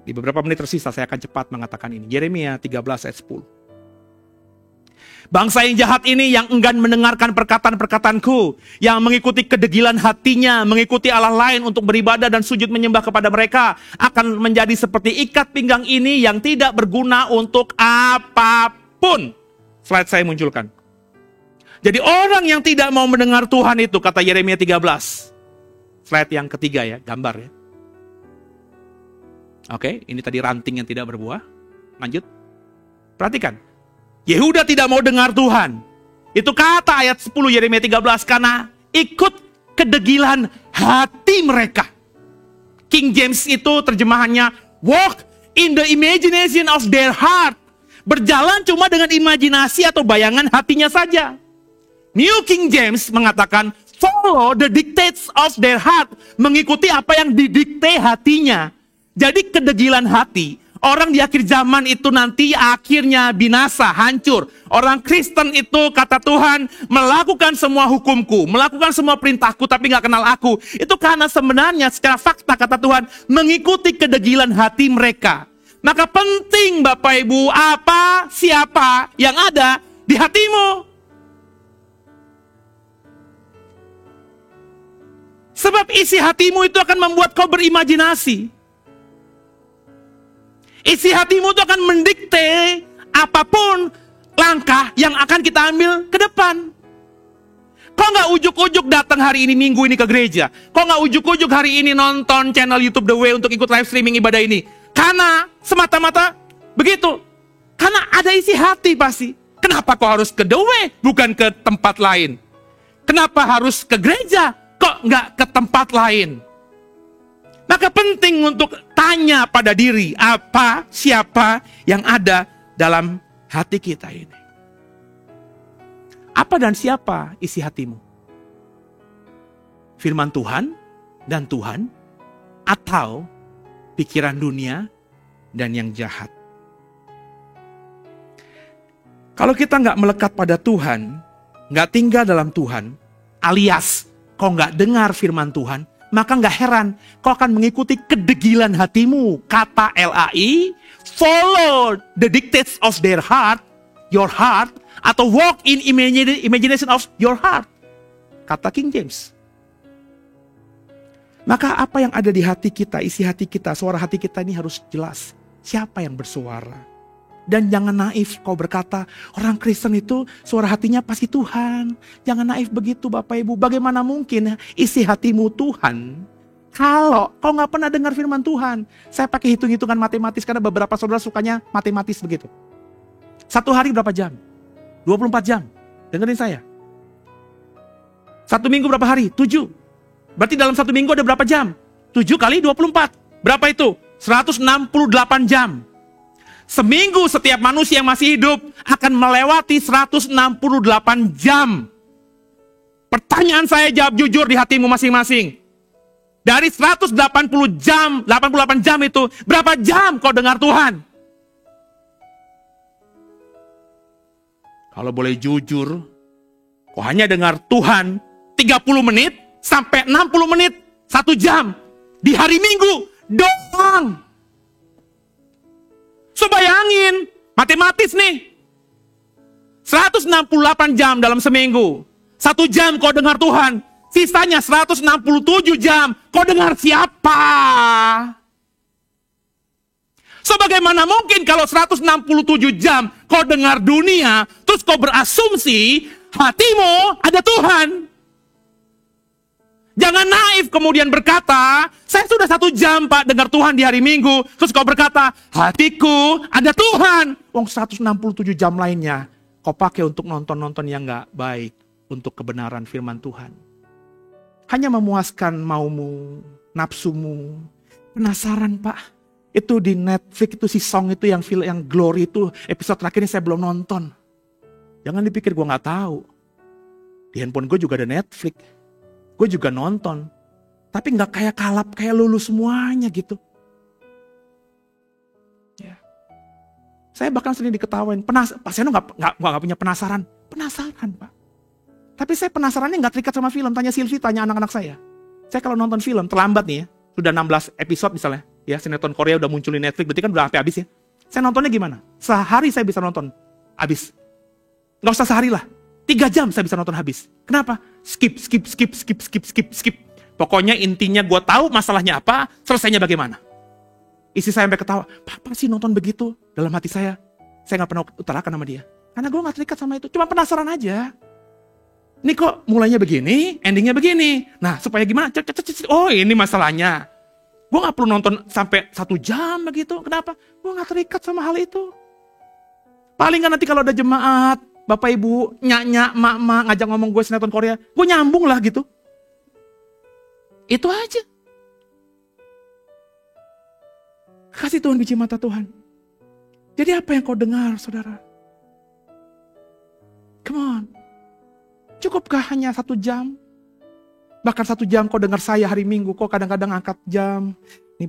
Di beberapa menit tersisa saya akan cepat mengatakan ini. Yeremia 13 ayat 10. Bangsa yang jahat ini yang enggan mendengarkan perkataan-perkataanku, yang mengikuti kedegilan hatinya, mengikuti Allah lain untuk beribadah dan sujud menyembah kepada mereka, akan menjadi seperti ikat pinggang ini yang tidak berguna untuk apapun. Slide saya munculkan. Jadi orang yang tidak mau mendengar Tuhan itu, kata Yeremia 13. Slide yang ketiga ya, gambar ya. Oke, ini tadi ranting yang tidak berbuah. Lanjut. Perhatikan. Yehuda tidak mau dengar Tuhan. Itu kata ayat 10 Yeremia 13. Karena ikut kedegilan hati mereka. King James itu terjemahannya walk in the imagination of their heart. Berjalan cuma dengan imajinasi atau bayangan hatinya saja. New King James mengatakan follow the dictates of their heart. Mengikuti apa yang didikte hatinya. Jadi kedegilan hati. Orang di akhir zaman itu nanti akhirnya binasa, hancur. Orang Kristen itu kata Tuhan melakukan semua hukumku, melakukan semua perintahku tapi gak kenal aku. Itu karena sebenarnya secara fakta kata Tuhan mengikuti kedegilan hati mereka. Maka penting Bapak Ibu apa, siapa yang ada di hatimu. Sebab isi hatimu itu akan membuat kau berimajinasi. Isi hatimu itu akan mendikte apapun langkah yang akan kita ambil ke depan. Kok nggak ujuk-ujuk datang hari ini minggu ini ke gereja? Kok nggak ujuk-ujuk hari ini nonton channel YouTube The Way untuk ikut live streaming ibadah ini? Karena semata-mata begitu. Karena ada isi hati pasti. Kenapa kok harus ke The Way bukan ke tempat lain? Kenapa harus ke gereja? Kok nggak ke tempat lain? Maka penting untuk tanya pada diri, apa, siapa yang ada dalam hati kita ini. Apa dan siapa isi hatimu? Firman Tuhan dan Tuhan, atau pikiran dunia dan yang jahat? Kalau kita nggak melekat pada Tuhan, nggak tinggal dalam Tuhan, alias kau nggak dengar firman Tuhan, maka nggak heran kau akan mengikuti kedegilan hatimu. Kata LAI, follow the dictates of their heart, your heart, atau walk in imagination of your heart. Kata King James. Maka apa yang ada di hati kita, isi hati kita, suara hati kita ini harus jelas. Siapa yang bersuara? Dan jangan naif kau berkata, orang Kristen itu suara hatinya pasti Tuhan. Jangan naif begitu Bapak Ibu. Bagaimana mungkin isi hatimu Tuhan kalau kau gak pernah dengar firman Tuhan? Saya pakai hitung-hitungan matematis karena beberapa saudara sukanya matematis begitu. Satu hari berapa jam? 24 jam. Dengerin saya. Satu minggu berapa hari? 7. Berarti dalam satu minggu ada berapa jam? 7 kali 24. Berapa itu? 168 jam. Seminggu setiap manusia yang masih hidup akan melewati 168 jam. Pertanyaan saya jawab jujur di hatimu masing-masing. Dari 180 jam, 88 jam itu, berapa jam kau dengar Tuhan? Kalau boleh jujur, kau hanya dengar Tuhan 30 menit sampai 60 menit, 1 jam. Di hari Minggu doang. So bayangin, matematis nih. 168 jam dalam seminggu. 1 jam kau dengar Tuhan. Sisanya 167 jam. Kau dengar siapa? So bagaimana mungkin kalau 167 jam kau dengar dunia, terus kau berasumsi hatimu ada Tuhan? Jangan naif kemudian berkata, saya sudah 1 jam Pak dengar Tuhan di hari Minggu. Terus kau berkata, hatiku ada Tuhan. Wong 167 jam lainnya kau pakai untuk nonton-nonton yang gak baik. Untuk kebenaran firman Tuhan. Hanya memuaskan maumu, nafsumu. Penasaran Pak. Itu di Netflix itu si Song itu yang Glory itu episode terakhir ini saya belum nonton. Jangan dipikir gue gak tahu. Di handphone gue juga ada Netflix. Gue juga nonton, tapi gak kayak kalap, kayak lulu semuanya gitu. Ya. Saya bahkan sering diketawain, Pak Seno gak punya penasaran. Penasaran Pak. Tapi saya penasarannya gak terikat sama film, tanya Silvi, tanya anak-anak saya. Saya kalau nonton film, terlambat nih ya, sudah 16 episode misalnya, ya sinetron Korea udah muncul di Netflix, berarti kan udah sampai habis ya. Saya nontonnya gimana? Sehari saya bisa nonton, habis. Gak usah sehari lah. 3 jam saya bisa nonton habis. Kenapa? Skip. Pokoknya intinya gue tahu masalahnya apa, selesainya bagaimana. Istri saya sampai ketawa, Papa sih nonton begitu? Dalam hati saya gak pernah utarakan sama dia. Karena gue gak terikat sama itu, cuma penasaran aja. Ini kok mulainya begini, endingnya begini. Nah supaya gimana? Oh ini masalahnya. Gue gak perlu nonton sampai 1 jam begitu. Kenapa? Gue gak terikat sama hal itu. Paling kan nanti kalau ada jemaat, Bapak Ibu, nyak-nyak, mak-mak, ngajak ngomong gue sinetron Korea, gue nyambung lah gitu. Itu aja. Kasih Tuhan biji mata Tuhan. Jadi apa yang kau dengar, saudara? Come on. Cukupkah hanya 1 jam? Bahkan 1 jam kau dengar saya hari Minggu, kau kadang-kadang angkat jam. Nih,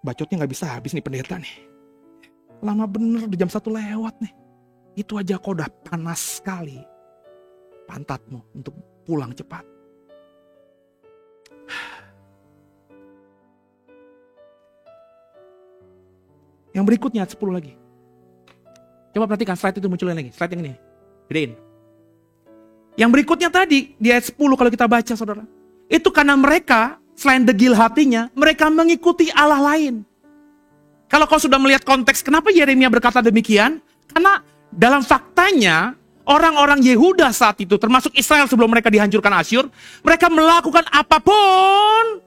bacotnya gak bisa habis nih pendeta nih. Lama bener, udah jam 1 lewat nih. Itu aja kau udah panas sekali pantatmu untuk pulang cepat. Yang berikutnya 10 lagi. Coba perhatikan slide itu munculin lagi. Slide yang ini. Gedein. Yang berikutnya tadi di ayat 10 kalau kita baca, saudara. Itu karena mereka selain degil hatinya, mereka mengikuti Allah lain. Kalau kau sudah melihat konteks kenapa Yeremia berkata demikian? Karena dalam faktanya orang-orang Yehuda saat itu, termasuk Israel sebelum mereka dihancurkan Asyur, mereka melakukan apapun.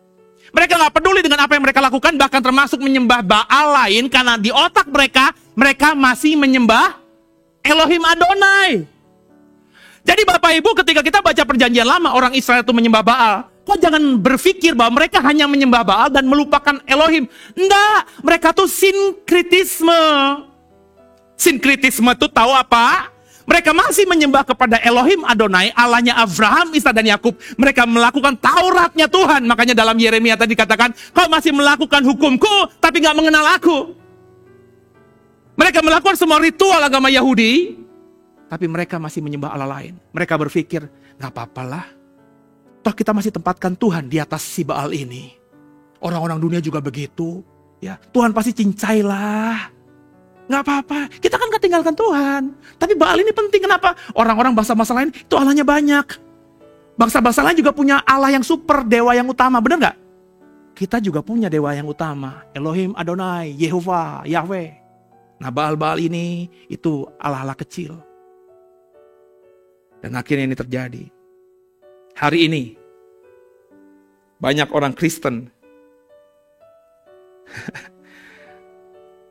Mereka gak peduli dengan apa yang mereka lakukan, bahkan termasuk menyembah Baal lain, karena di otak mereka, mereka masih menyembah Elohim Adonai. Jadi Bapak Ibu, ketika kita baca perjanjian lama, orang Israel itu menyembah Baal, kok jangan berpikir bahwa mereka hanya menyembah Baal dan melupakan Elohim. Enggak, mereka tuh sinkritisme. Sinkritisme itu tahu apa? Mereka masih menyembah kepada Elohim Adonai, Allahnya Abraham, Ishak dan Yakub. Mereka melakukan Tauratnya Tuhan. Makanya dalam Yeremia tadi dikatakan, kau masih melakukan hukumku, tapi gak mengenal aku. Mereka melakukan semua ritual agama Yahudi, tapi mereka masih menyembah Allah lain. Mereka berpikir, gak apa-apalah. Toh kita masih tempatkan Tuhan di atas si Baal ini. Orang-orang dunia juga begitu. Ya, Tuhan pasti cincailah. Gak apa-apa, kita kan gak tinggalkan Tuhan. Tapi Baal ini penting, kenapa? Orang-orang bangsa-bangsa lain itu Allahnya banyak. Bangsa-bangsa lain juga punya Allah yang super, dewa yang utama, benar gak? Kita juga punya dewa yang utama, Elohim Adonai, Yehova, Yahweh. Nah Baal-Baal ini itu Allah-Allah kecil. Dan akhirnya ini terjadi. Hari ini banyak orang Kristen.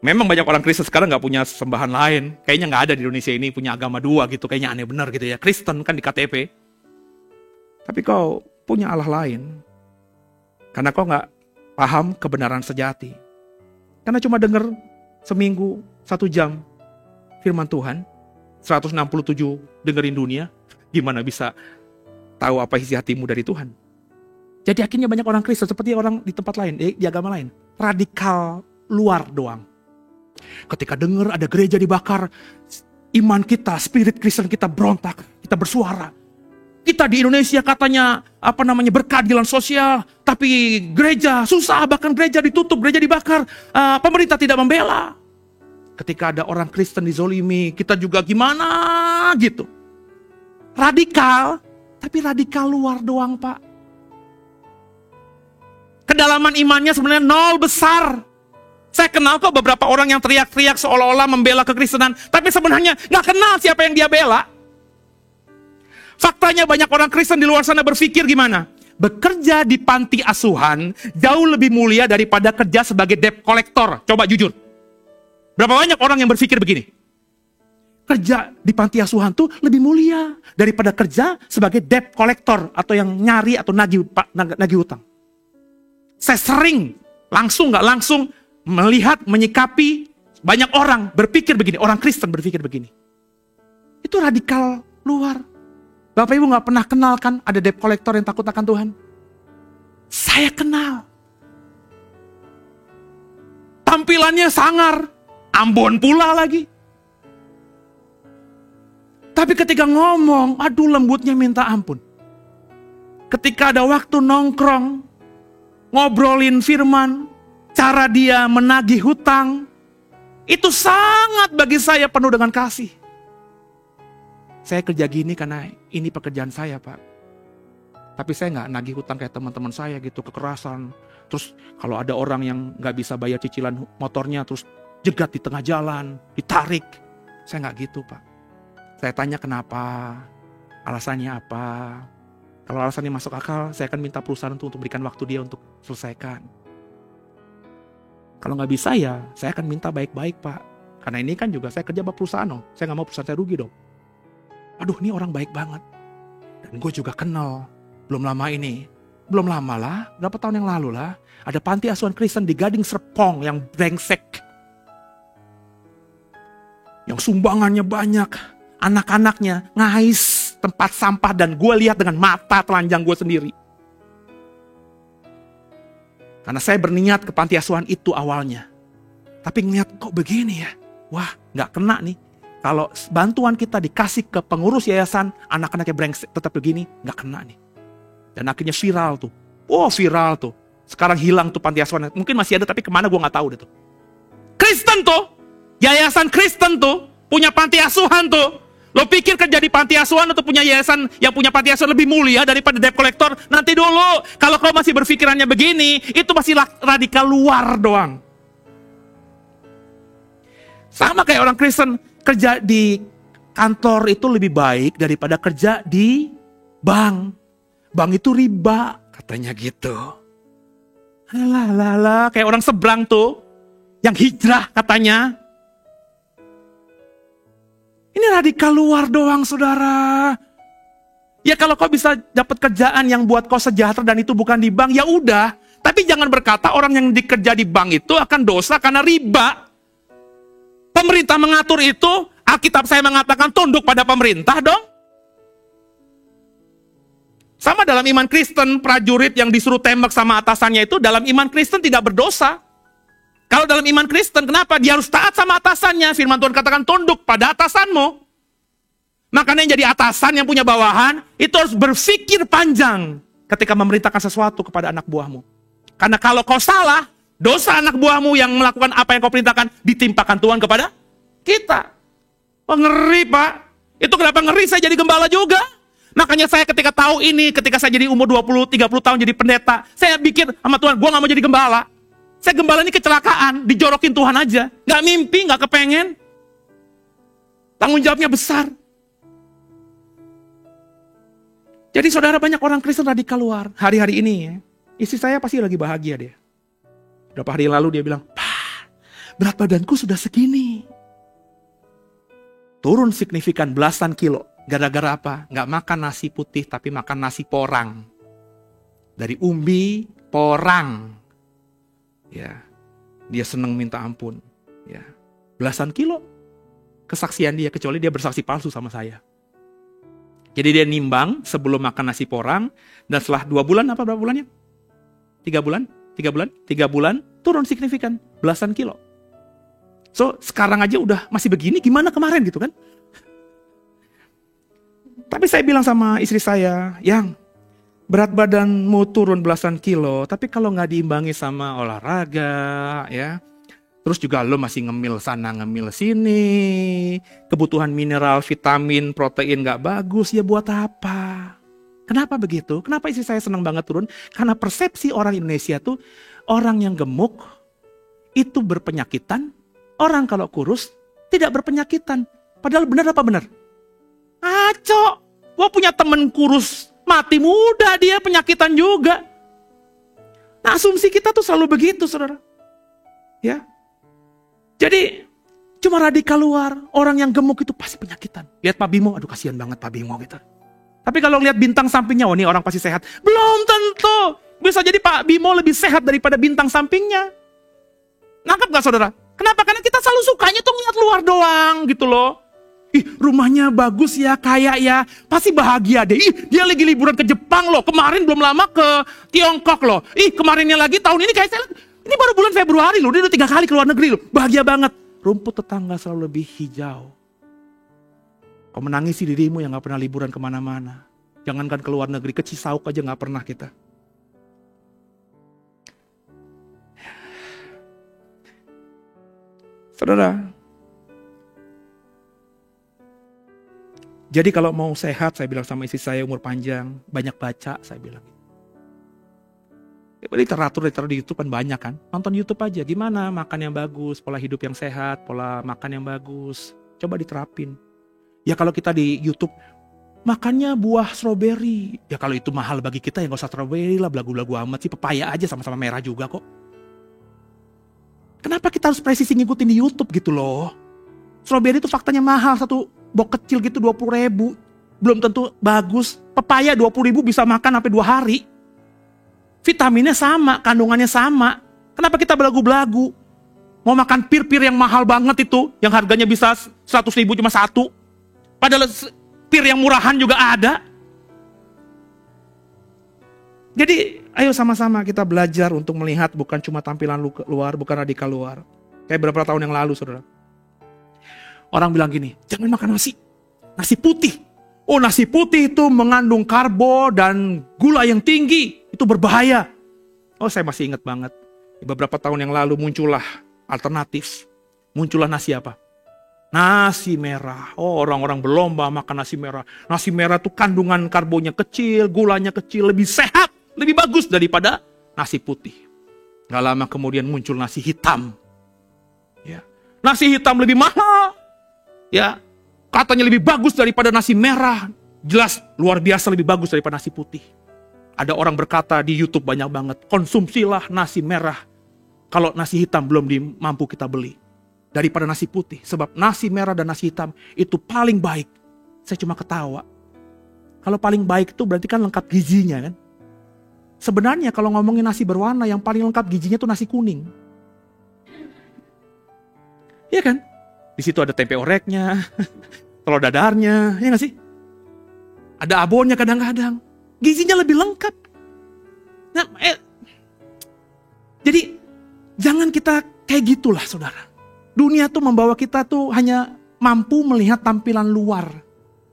Memang banyak orang Kristen sekarang gak punya sembahan lain. Kayaknya gak ada di Indonesia ini punya agama dua gitu. Kayaknya aneh benar gitu ya. Kristen kan di KTP. Tapi kau punya Allah lain. Karena kau gak paham kebenaran sejati. Karena cuma denger seminggu 1 jam firman Tuhan. 167 dengerin dunia. Gimana bisa tahu apa isi hatimu dari Tuhan? Jadi akhirnya banyak orang Kristen seperti orang di tempat lain, di agama lain. Radikal luar doang. Ketika dengar ada gereja dibakar, iman kita, spirit Kristen kita berontak, kita bersuara. Kita di Indonesia katanya berkeadilan sosial, tapi gereja susah, bahkan gereja ditutup, gereja dibakar, pemerintah tidak membela. Ketika ada orang Kristen dizolimi, kita juga gimana gitu. Radikal, tapi radikal luar doang, Pak. Kedalaman imannya sebenarnya 0 besar. Saya kenal kok beberapa orang yang teriak-teriak seolah-olah membela kekristenan, tapi sebenarnya gak kenal siapa yang dia bela. Faktanya banyak orang Kristen di luar sana berpikir gimana? Bekerja di panti asuhan jauh lebih mulia daripada kerja sebagai debt collector. Coba jujur. Berapa banyak orang yang berpikir begini? Kerja di panti asuhan tuh lebih mulia daripada kerja sebagai debt collector atau yang nyari atau nagih utang. Saya sering langsung gak langsung melihat, menyikapi banyak orang berpikir begini, orang Kristen berpikir begini. Itu radikal luar. Bapak Ibu gak pernah kenal kan ada debt collector yang takut akan Tuhan? Saya kenal. Tampilannya sangar, Ambon pula lagi. Tapi ketika ngomong, aduh lembutnya minta ampun. Ketika ada waktu nongkrong, ngobrolin firman, cara dia menagih hutang, itu sangat bagi saya penuh dengan kasih. Saya kerja gini karena ini pekerjaan saya, Pak. Tapi saya nggak nagih hutang kayak teman-teman saya gitu, kekerasan. Terus kalau ada orang yang nggak bisa bayar cicilan motornya, terus jegat di tengah jalan, ditarik. Saya nggak gitu, Pak. Saya tanya kenapa, alasannya apa. Kalau alasannya masuk akal, saya akan minta perusahaan untuk berikan waktu dia untuk selesaikan. Kalau nggak bisa ya, saya akan minta baik-baik, Pak. Karena ini kan juga saya kerja sama perusahaan dong. Saya nggak mau perusahaan saya rugi dong. Aduh, ini orang baik banget. Dan gue juga kenal, belum lama ini. belum lama lah, berapa tahun yang lalu lah, ada panti asuhan Kristen di Gading Serpong yang brengsek. Yang sumbangannya banyak, anak-anaknya ngais tempat sampah dan gue lihat dengan mata telanjang gue sendiri. Karena saya berniat ke panti asuhan itu awalnya. Tapi ngeliat kok begini ya, wah gak kena nih. Kalau bantuan kita dikasih ke pengurus yayasan, anak-anaknya brengsek tetap begini, gak kena nih. Dan akhirnya viral tuh. Oh viral tuh. Sekarang hilang tuh panti asuhan. Mungkin masih ada tapi kemana gue gak tahu deh tuh. Kristen tuh. Yayasan Kristen tuh. Punya panti asuhan tuh. Lo pikir kerja di panti asuhan atau punya yayasan yang punya panti asuhan lebih mulia daripada debt collector? Nanti dulu. Kalau kau masih berpikirannya begini, itu masih radikal luar doang. Sama kayak orang Kristen. Kerja di kantor itu lebih baik daripada kerja di bank. Bank itu riba, katanya gitu. Alah, kayak orang seberang tuh, yang hijrah katanya. Ini radikal luar doang, saudara. Ya kalau kau bisa dapat kerjaan yang buat kau sejahtera dan itu bukan di bank, ya udah. Tapi jangan berkata orang yang dikerja di bank itu akan dosa karena riba. Pemerintah mengatur itu, Alkitab saya mengatakan tunduk pada pemerintah dong. Sama dalam iman Kristen, prajurit yang disuruh tembak sama atasannya itu dalam iman Kristen tidak berdosa. Kalau dalam iman Kristen, kenapa? Dia harus taat sama atasannya. Firman Tuhan katakan tunduk pada atasanmu. Makanya yang jadi atasan yang punya bawahan, itu harus berpikir panjang ketika memerintahkan sesuatu kepada anak buahmu. Karena kalau kau salah, dosa anak buahmu yang melakukan apa yang kau perintahkan, ditimpakan Tuhan kepada kita. Oh, ngeri Pak. Itu kenapa ngeri saya jadi gembala juga. Makanya saya ketika tahu ini, ketika saya jadi umur 20-30 tahun jadi pendeta, saya pikir sama Tuhan, gue gak mau jadi gembala. Saya gembala ini kecelakaan, dijorokin Tuhan aja. Gak mimpi, gak kepengen. Tanggung jawabnya besar. Jadi saudara, banyak orang Kristen radikal luar. Hari-hari ini ya, istri saya pasti lagi bahagia dia. Berapa hari lalu dia bilang, "Pak, berat badanku sudah segini." Turun signifikan belasan kilo. Gara-gara apa? Gak makan nasi putih tapi makan nasi porang. Dari umbi, porang. Ya, dia senang minta ampun. Ya, belasan kilo kesaksian dia, kecuali dia bersaksi palsu sama saya. Jadi dia nimbang sebelum makan nasi porang, dan setelah 2 bulan, apa berapa bulannya? 3 bulan? 3 bulan, turun signifikan, belasan kilo. So, sekarang aja udah masih begini, gimana kemarin gitu kan? Tapi saya bilang sama istri saya, yang berat badanmu turun belasan kilo, tapi kalau nggak diimbangi sama olahraga, ya, terus juga lo masih ngemil sana ngemil sini, kebutuhan mineral, vitamin, protein nggak bagus, ya buat apa? Kenapa begitu? Kenapa istri saya senang banget turun? Karena persepsi orang Indonesia tuh, orang yang gemuk itu berpenyakitan, orang kalau kurus tidak berpenyakitan. Padahal benar apa benar? Aco, gue punya temen kurus, mati muda dia, penyakitan juga. Nah, asumsi kita tuh selalu begitu, saudara. Ya, jadi cuma radikal luar, orang yang gemuk itu pasti penyakitan. Lihat Pak Bimo, aduh kasihan banget Pak Bimo gitu. Tapi kalau lihat bintang sampingnya, oh ini orang pasti sehat. Belum tentu, bisa jadi Pak Bimo lebih sehat daripada bintang sampingnya. Nangkep gak saudara? Kenapa? Karena kita selalu sukanya tuh ngeliat luar doang gitu loh. Ih, rumahnya bagus ya, kaya ya, pasti bahagia deh. Ih, dia lagi liburan ke Jepang loh, kemarin belum lama ke Tiongkok loh. Ih, kemarinnya lagi, tahun ini kayak saya, ini baru bulan Februari loh, dia udah 3 kali ke luar negeri loh, bahagia banget. Rumput tetangga selalu lebih hijau. Kau menangisi dirimu yang gak pernah liburan kemana-mana. Jangankan ke luar negeri, ke Cisauk aja gak pernah kita. Saudara, jadi kalau mau sehat, saya bilang sama istri saya, umur panjang, banyak baca, saya bilang. Literatur di YouTube kan banyak kan. Nonton YouTube aja, gimana makan yang bagus, pola hidup yang sehat, pola makan yang bagus. Coba diterapin. Ya kalau kita di YouTube, makannya buah stroberi. Ya kalau itu mahal bagi kita, ya gak usah stroberi lah, belagu-belagu amat sih. Pepaya aja sama-sama merah juga kok. Kenapa kita harus presisi ngikutin di YouTube gitu loh? Stroberi itu faktanya mahal, satu box kecil gitu 20.000. Belum tentu bagus. Pepaya 20.000 bisa makan sampai 2 hari. Vitaminnya sama, kandungannya sama. Kenapa kita belagu-belagu? Mau makan pir-pir yang mahal banget itu, yang harganya bisa 100 ribu cuma satu. Padahal pir yang murahan juga ada. Jadi ayo sama-sama kita belajar untuk melihat bukan cuma tampilan luar, bukan radikal luar. Kayak beberapa tahun yang lalu, saudara. Orang bilang gini, jangan makan nasi putih. Oh, nasi putih itu mengandung karbo dan gula yang tinggi. Itu berbahaya. Oh, saya masih ingat banget. Beberapa tahun yang lalu muncullah alternatif. Muncullah nasi apa? Nasi merah. Oh, orang-orang berlomba makan nasi merah. Nasi merah itu kandungan karbonya kecil, gulanya kecil, lebih sehat, lebih bagus daripada nasi putih. Gak lama kemudian muncul nasi hitam. Ya. Nasi hitam lebih mahal. Ya. Katanya lebih bagus daripada nasi merah. Jelas luar biasa lebih bagus daripada nasi putih. Ada orang berkata di YouTube banyak banget, konsumsilah nasi merah kalau nasi hitam belum mampu kita beli. Daripada nasi putih. Sebab nasi merah dan nasi hitam itu paling baik. Saya cuma ketawa. Kalau paling baik itu berarti kan lengkap gizinya kan. Sebenarnya kalau ngomongin nasi berwarna yang paling lengkap gizinya itu nasi kuning. Iya kan? Di situ ada tempe oreknya, telur dadarnya, ya nggak sih? Ada abonnya kadang-kadang. Gizinya lebih lengkap. Nah, jadi jangan kita kayak gitulah, saudara. Dunia tuh membawa kita tuh hanya mampu melihat tampilan luar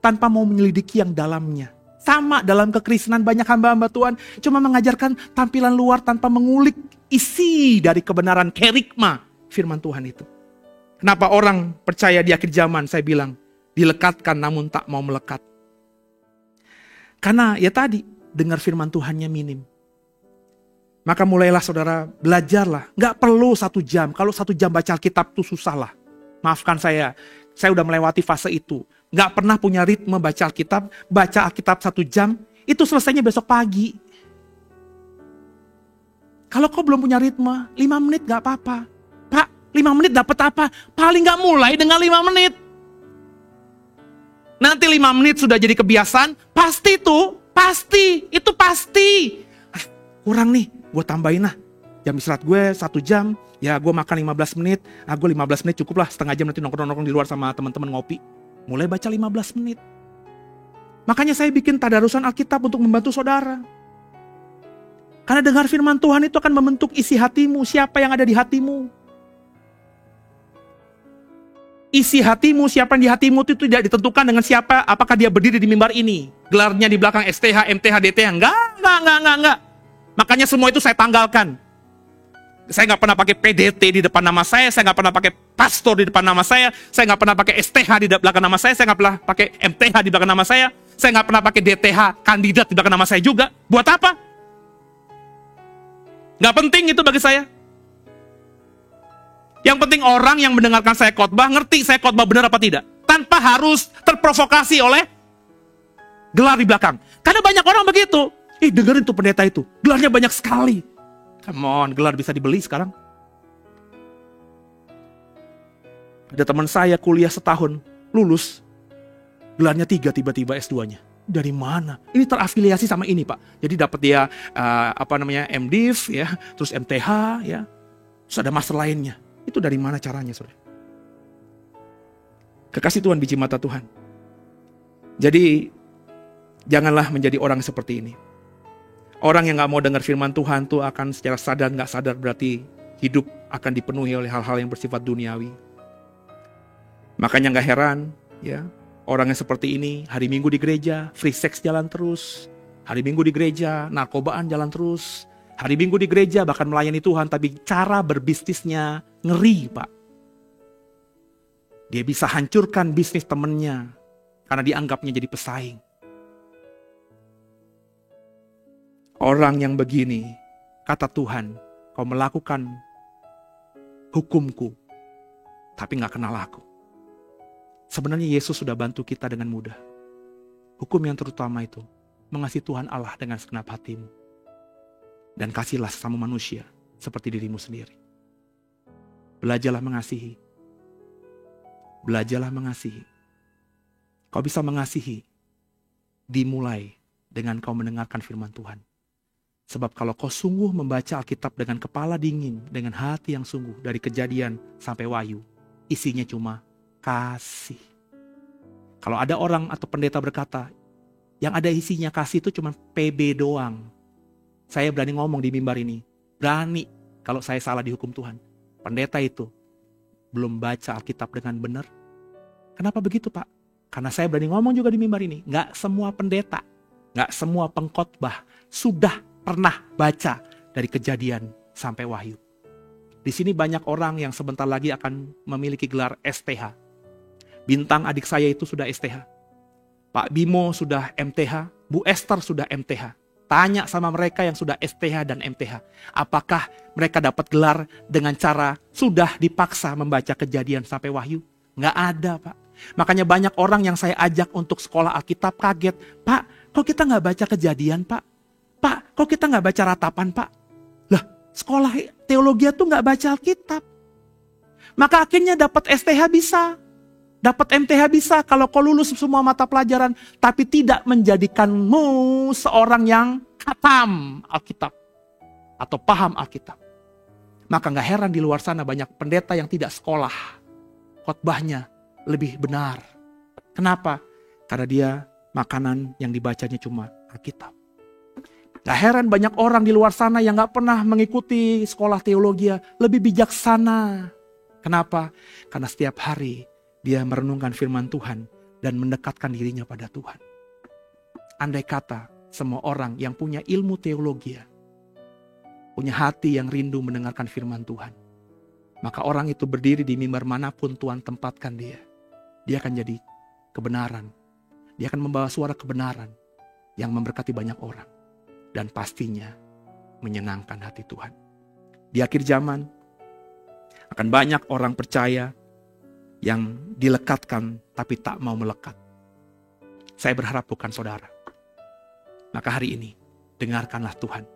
tanpa mau menyelidiki yang dalamnya. Sama dalam kekristenan banyak hamba-hamba Tuhan cuma mengajarkan tampilan luar tanpa mengulik isi dari kebenaran kerikma firman Tuhan itu. Kenapa orang percaya di akhir zaman? Saya bilang, dilekatkan namun tak mau melekat. Karena ya tadi, dengar firman Tuhannya minim. Maka mulailah saudara, belajarlah. Gak perlu 1 jam. Kalau 1 jam baca Alkitab itu susah lah. Maafkan saya udah melewati fase itu. Gak pernah punya ritme baca Alkitab 1 jam, itu selesainya besok pagi. Kalau kau belum punya ritme, 5 menit gak apa-apa. 5 menit dapat apa? Paling gak mulai dengan 5 menit. Nanti 5 menit sudah jadi kebiasaan, pasti. Kurang nih, gue tambahin lah. Jam istirahat gue 1 jam, ya gue makan 15 menit. Gue 15 menit cukup lah, setengah jam nanti nongkrong-nongkrong di luar sama teman-teman ngopi. Mulai baca 15 menit. Makanya saya bikin tadarusan Alkitab untuk membantu saudara. Karena dengar firman Tuhan itu akan membentuk isi hatimu, siapa yang ada di hatimu. Isi hatimu, siapa yang di hatimu itu tidak ditentukan dengan siapa, apakah dia berdiri di mimbar ini. Gelarnya di belakang STH, MTH, DTH. Enggak. Makanya semua itu saya tanggalkan. Saya nggak pernah pakai PDT di depan nama saya nggak pernah pakai pastor di depan nama saya nggak pernah pakai STH di belakang nama saya nggak pernah pakai MTH di belakang nama saya nggak pernah pakai DTH kandidat di belakang nama saya juga. Buat apa? Nggak penting itu bagi saya. Yang penting orang yang mendengarkan saya khotbah ngerti saya khotbah benar apa tidak. Tanpa harus terprovokasi oleh gelar di belakang. Karena banyak orang begitu. Dengerin tuh pendeta itu. Gelarnya banyak sekali. Come on, gelar bisa dibeli sekarang. Ada teman saya kuliah setahun, lulus. Gelarnya 3 tiba-tiba S2-nya. Dari mana? Ini terafiliasi sama ini, Pak. Jadi dapat dia MDiv ya, terus MTH ya. Terus ada master lainnya. Itu dari mana caranya, saudara? Kekasih Tuhan, biji mata Tuhan. Jadi, janganlah menjadi orang seperti ini. Orang yang gak mau dengar firman Tuhan tuh akan secara sadar gak sadar berarti hidup akan dipenuhi oleh hal-hal yang bersifat duniawi. Makanya gak heran, ya, orang yang seperti ini hari Minggu di gereja, free sex jalan terus. Hari Minggu di gereja, narkobaan jalan terus. Hari Minggu di gereja bahkan melayani Tuhan, tapi cara berbisnisnya ngeri, Pak. Dia bisa hancurkan bisnis temennya karena dianggapnya jadi pesaing. Orang yang begini, kata Tuhan, kau melakukan hukumku, tapi gak kenal aku. Sebenarnya Yesus sudah bantu kita dengan mudah. Hukum yang terutama itu, mengasihi Tuhan Allah dengan segenap hatimu. Dan kasihlah sesama manusia seperti dirimu sendiri. Belajarlah mengasihi. Belajarlah mengasihi. Kau bisa mengasihi dimulai dengan kau mendengarkan firman Tuhan. Sebab kalau kau sungguh membaca Alkitab dengan kepala dingin, dengan hati yang sungguh, dari Kejadian sampai Wahyu, isinya cuma kasih. Kalau ada orang atau pendeta berkata, yang ada isinya kasih itu cuma PB doang. Saya berani ngomong di mimbar ini, berani kalau saya salah dihukum Tuhan. Pendeta itu belum baca Alkitab dengan benar. Kenapa begitu, Pak? Karena saya berani ngomong juga di mimbar ini, nggak semua pendeta, nggak semua pengkhotbah sudah pernah baca dari Kejadian sampai Wahyu. Di sini banyak orang yang sebentar lagi akan memiliki gelar STH. Bintang adik saya itu sudah STH. Pak Bimo sudah MTH, Bu Esther sudah MTH. Tanya sama mereka yang sudah STH dan MTH. Apakah mereka dapat gelar dengan cara sudah dipaksa membaca Kejadian sampai Wahyu? Nggak ada, Pak. Makanya banyak orang yang saya ajak untuk sekolah Alkitab kaget. Pak, kok kita nggak baca Kejadian, Pak? Pak, kok kita nggak baca Ratapan, Pak? Lah, sekolah teologi tuh nggak baca Alkitab. Maka akhirnya dapat STH bisa, dapat MTH bisa kalau kau lulus semua mata pelajaran, tapi tidak menjadikanmu seorang yang khatam Alkitab atau paham Alkitab. Maka nggak heran di luar sana banyak pendeta yang tidak sekolah, khotbahnya lebih benar. Kenapa? Karena dia makanan yang dibacanya cuma Alkitab. Gak heran banyak orang di luar sana yang gak pernah mengikuti sekolah teologi lebih bijaksana. Kenapa? Karena setiap hari dia merenungkan firman Tuhan dan mendekatkan dirinya pada Tuhan. Andai kata semua orang yang punya ilmu teologi, punya hati yang rindu mendengarkan firman Tuhan, maka orang itu berdiri di mimbar manapun Tuhan tempatkan dia. Dia akan jadi kebenaran. Dia akan membawa suara kebenaran yang memberkati banyak orang. Dan pastinya menyenangkan hati Tuhan. Di akhir zaman akan banyak orang percaya yang dilekatkan tapi tak mau melekat. Saya berharap bukan saudara. Maka hari ini dengarkanlah Tuhan.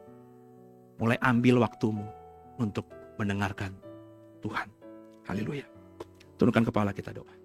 Mulai ambil waktumu untuk mendengarkan Tuhan. Haleluya. Tundukkan kepala kita doa.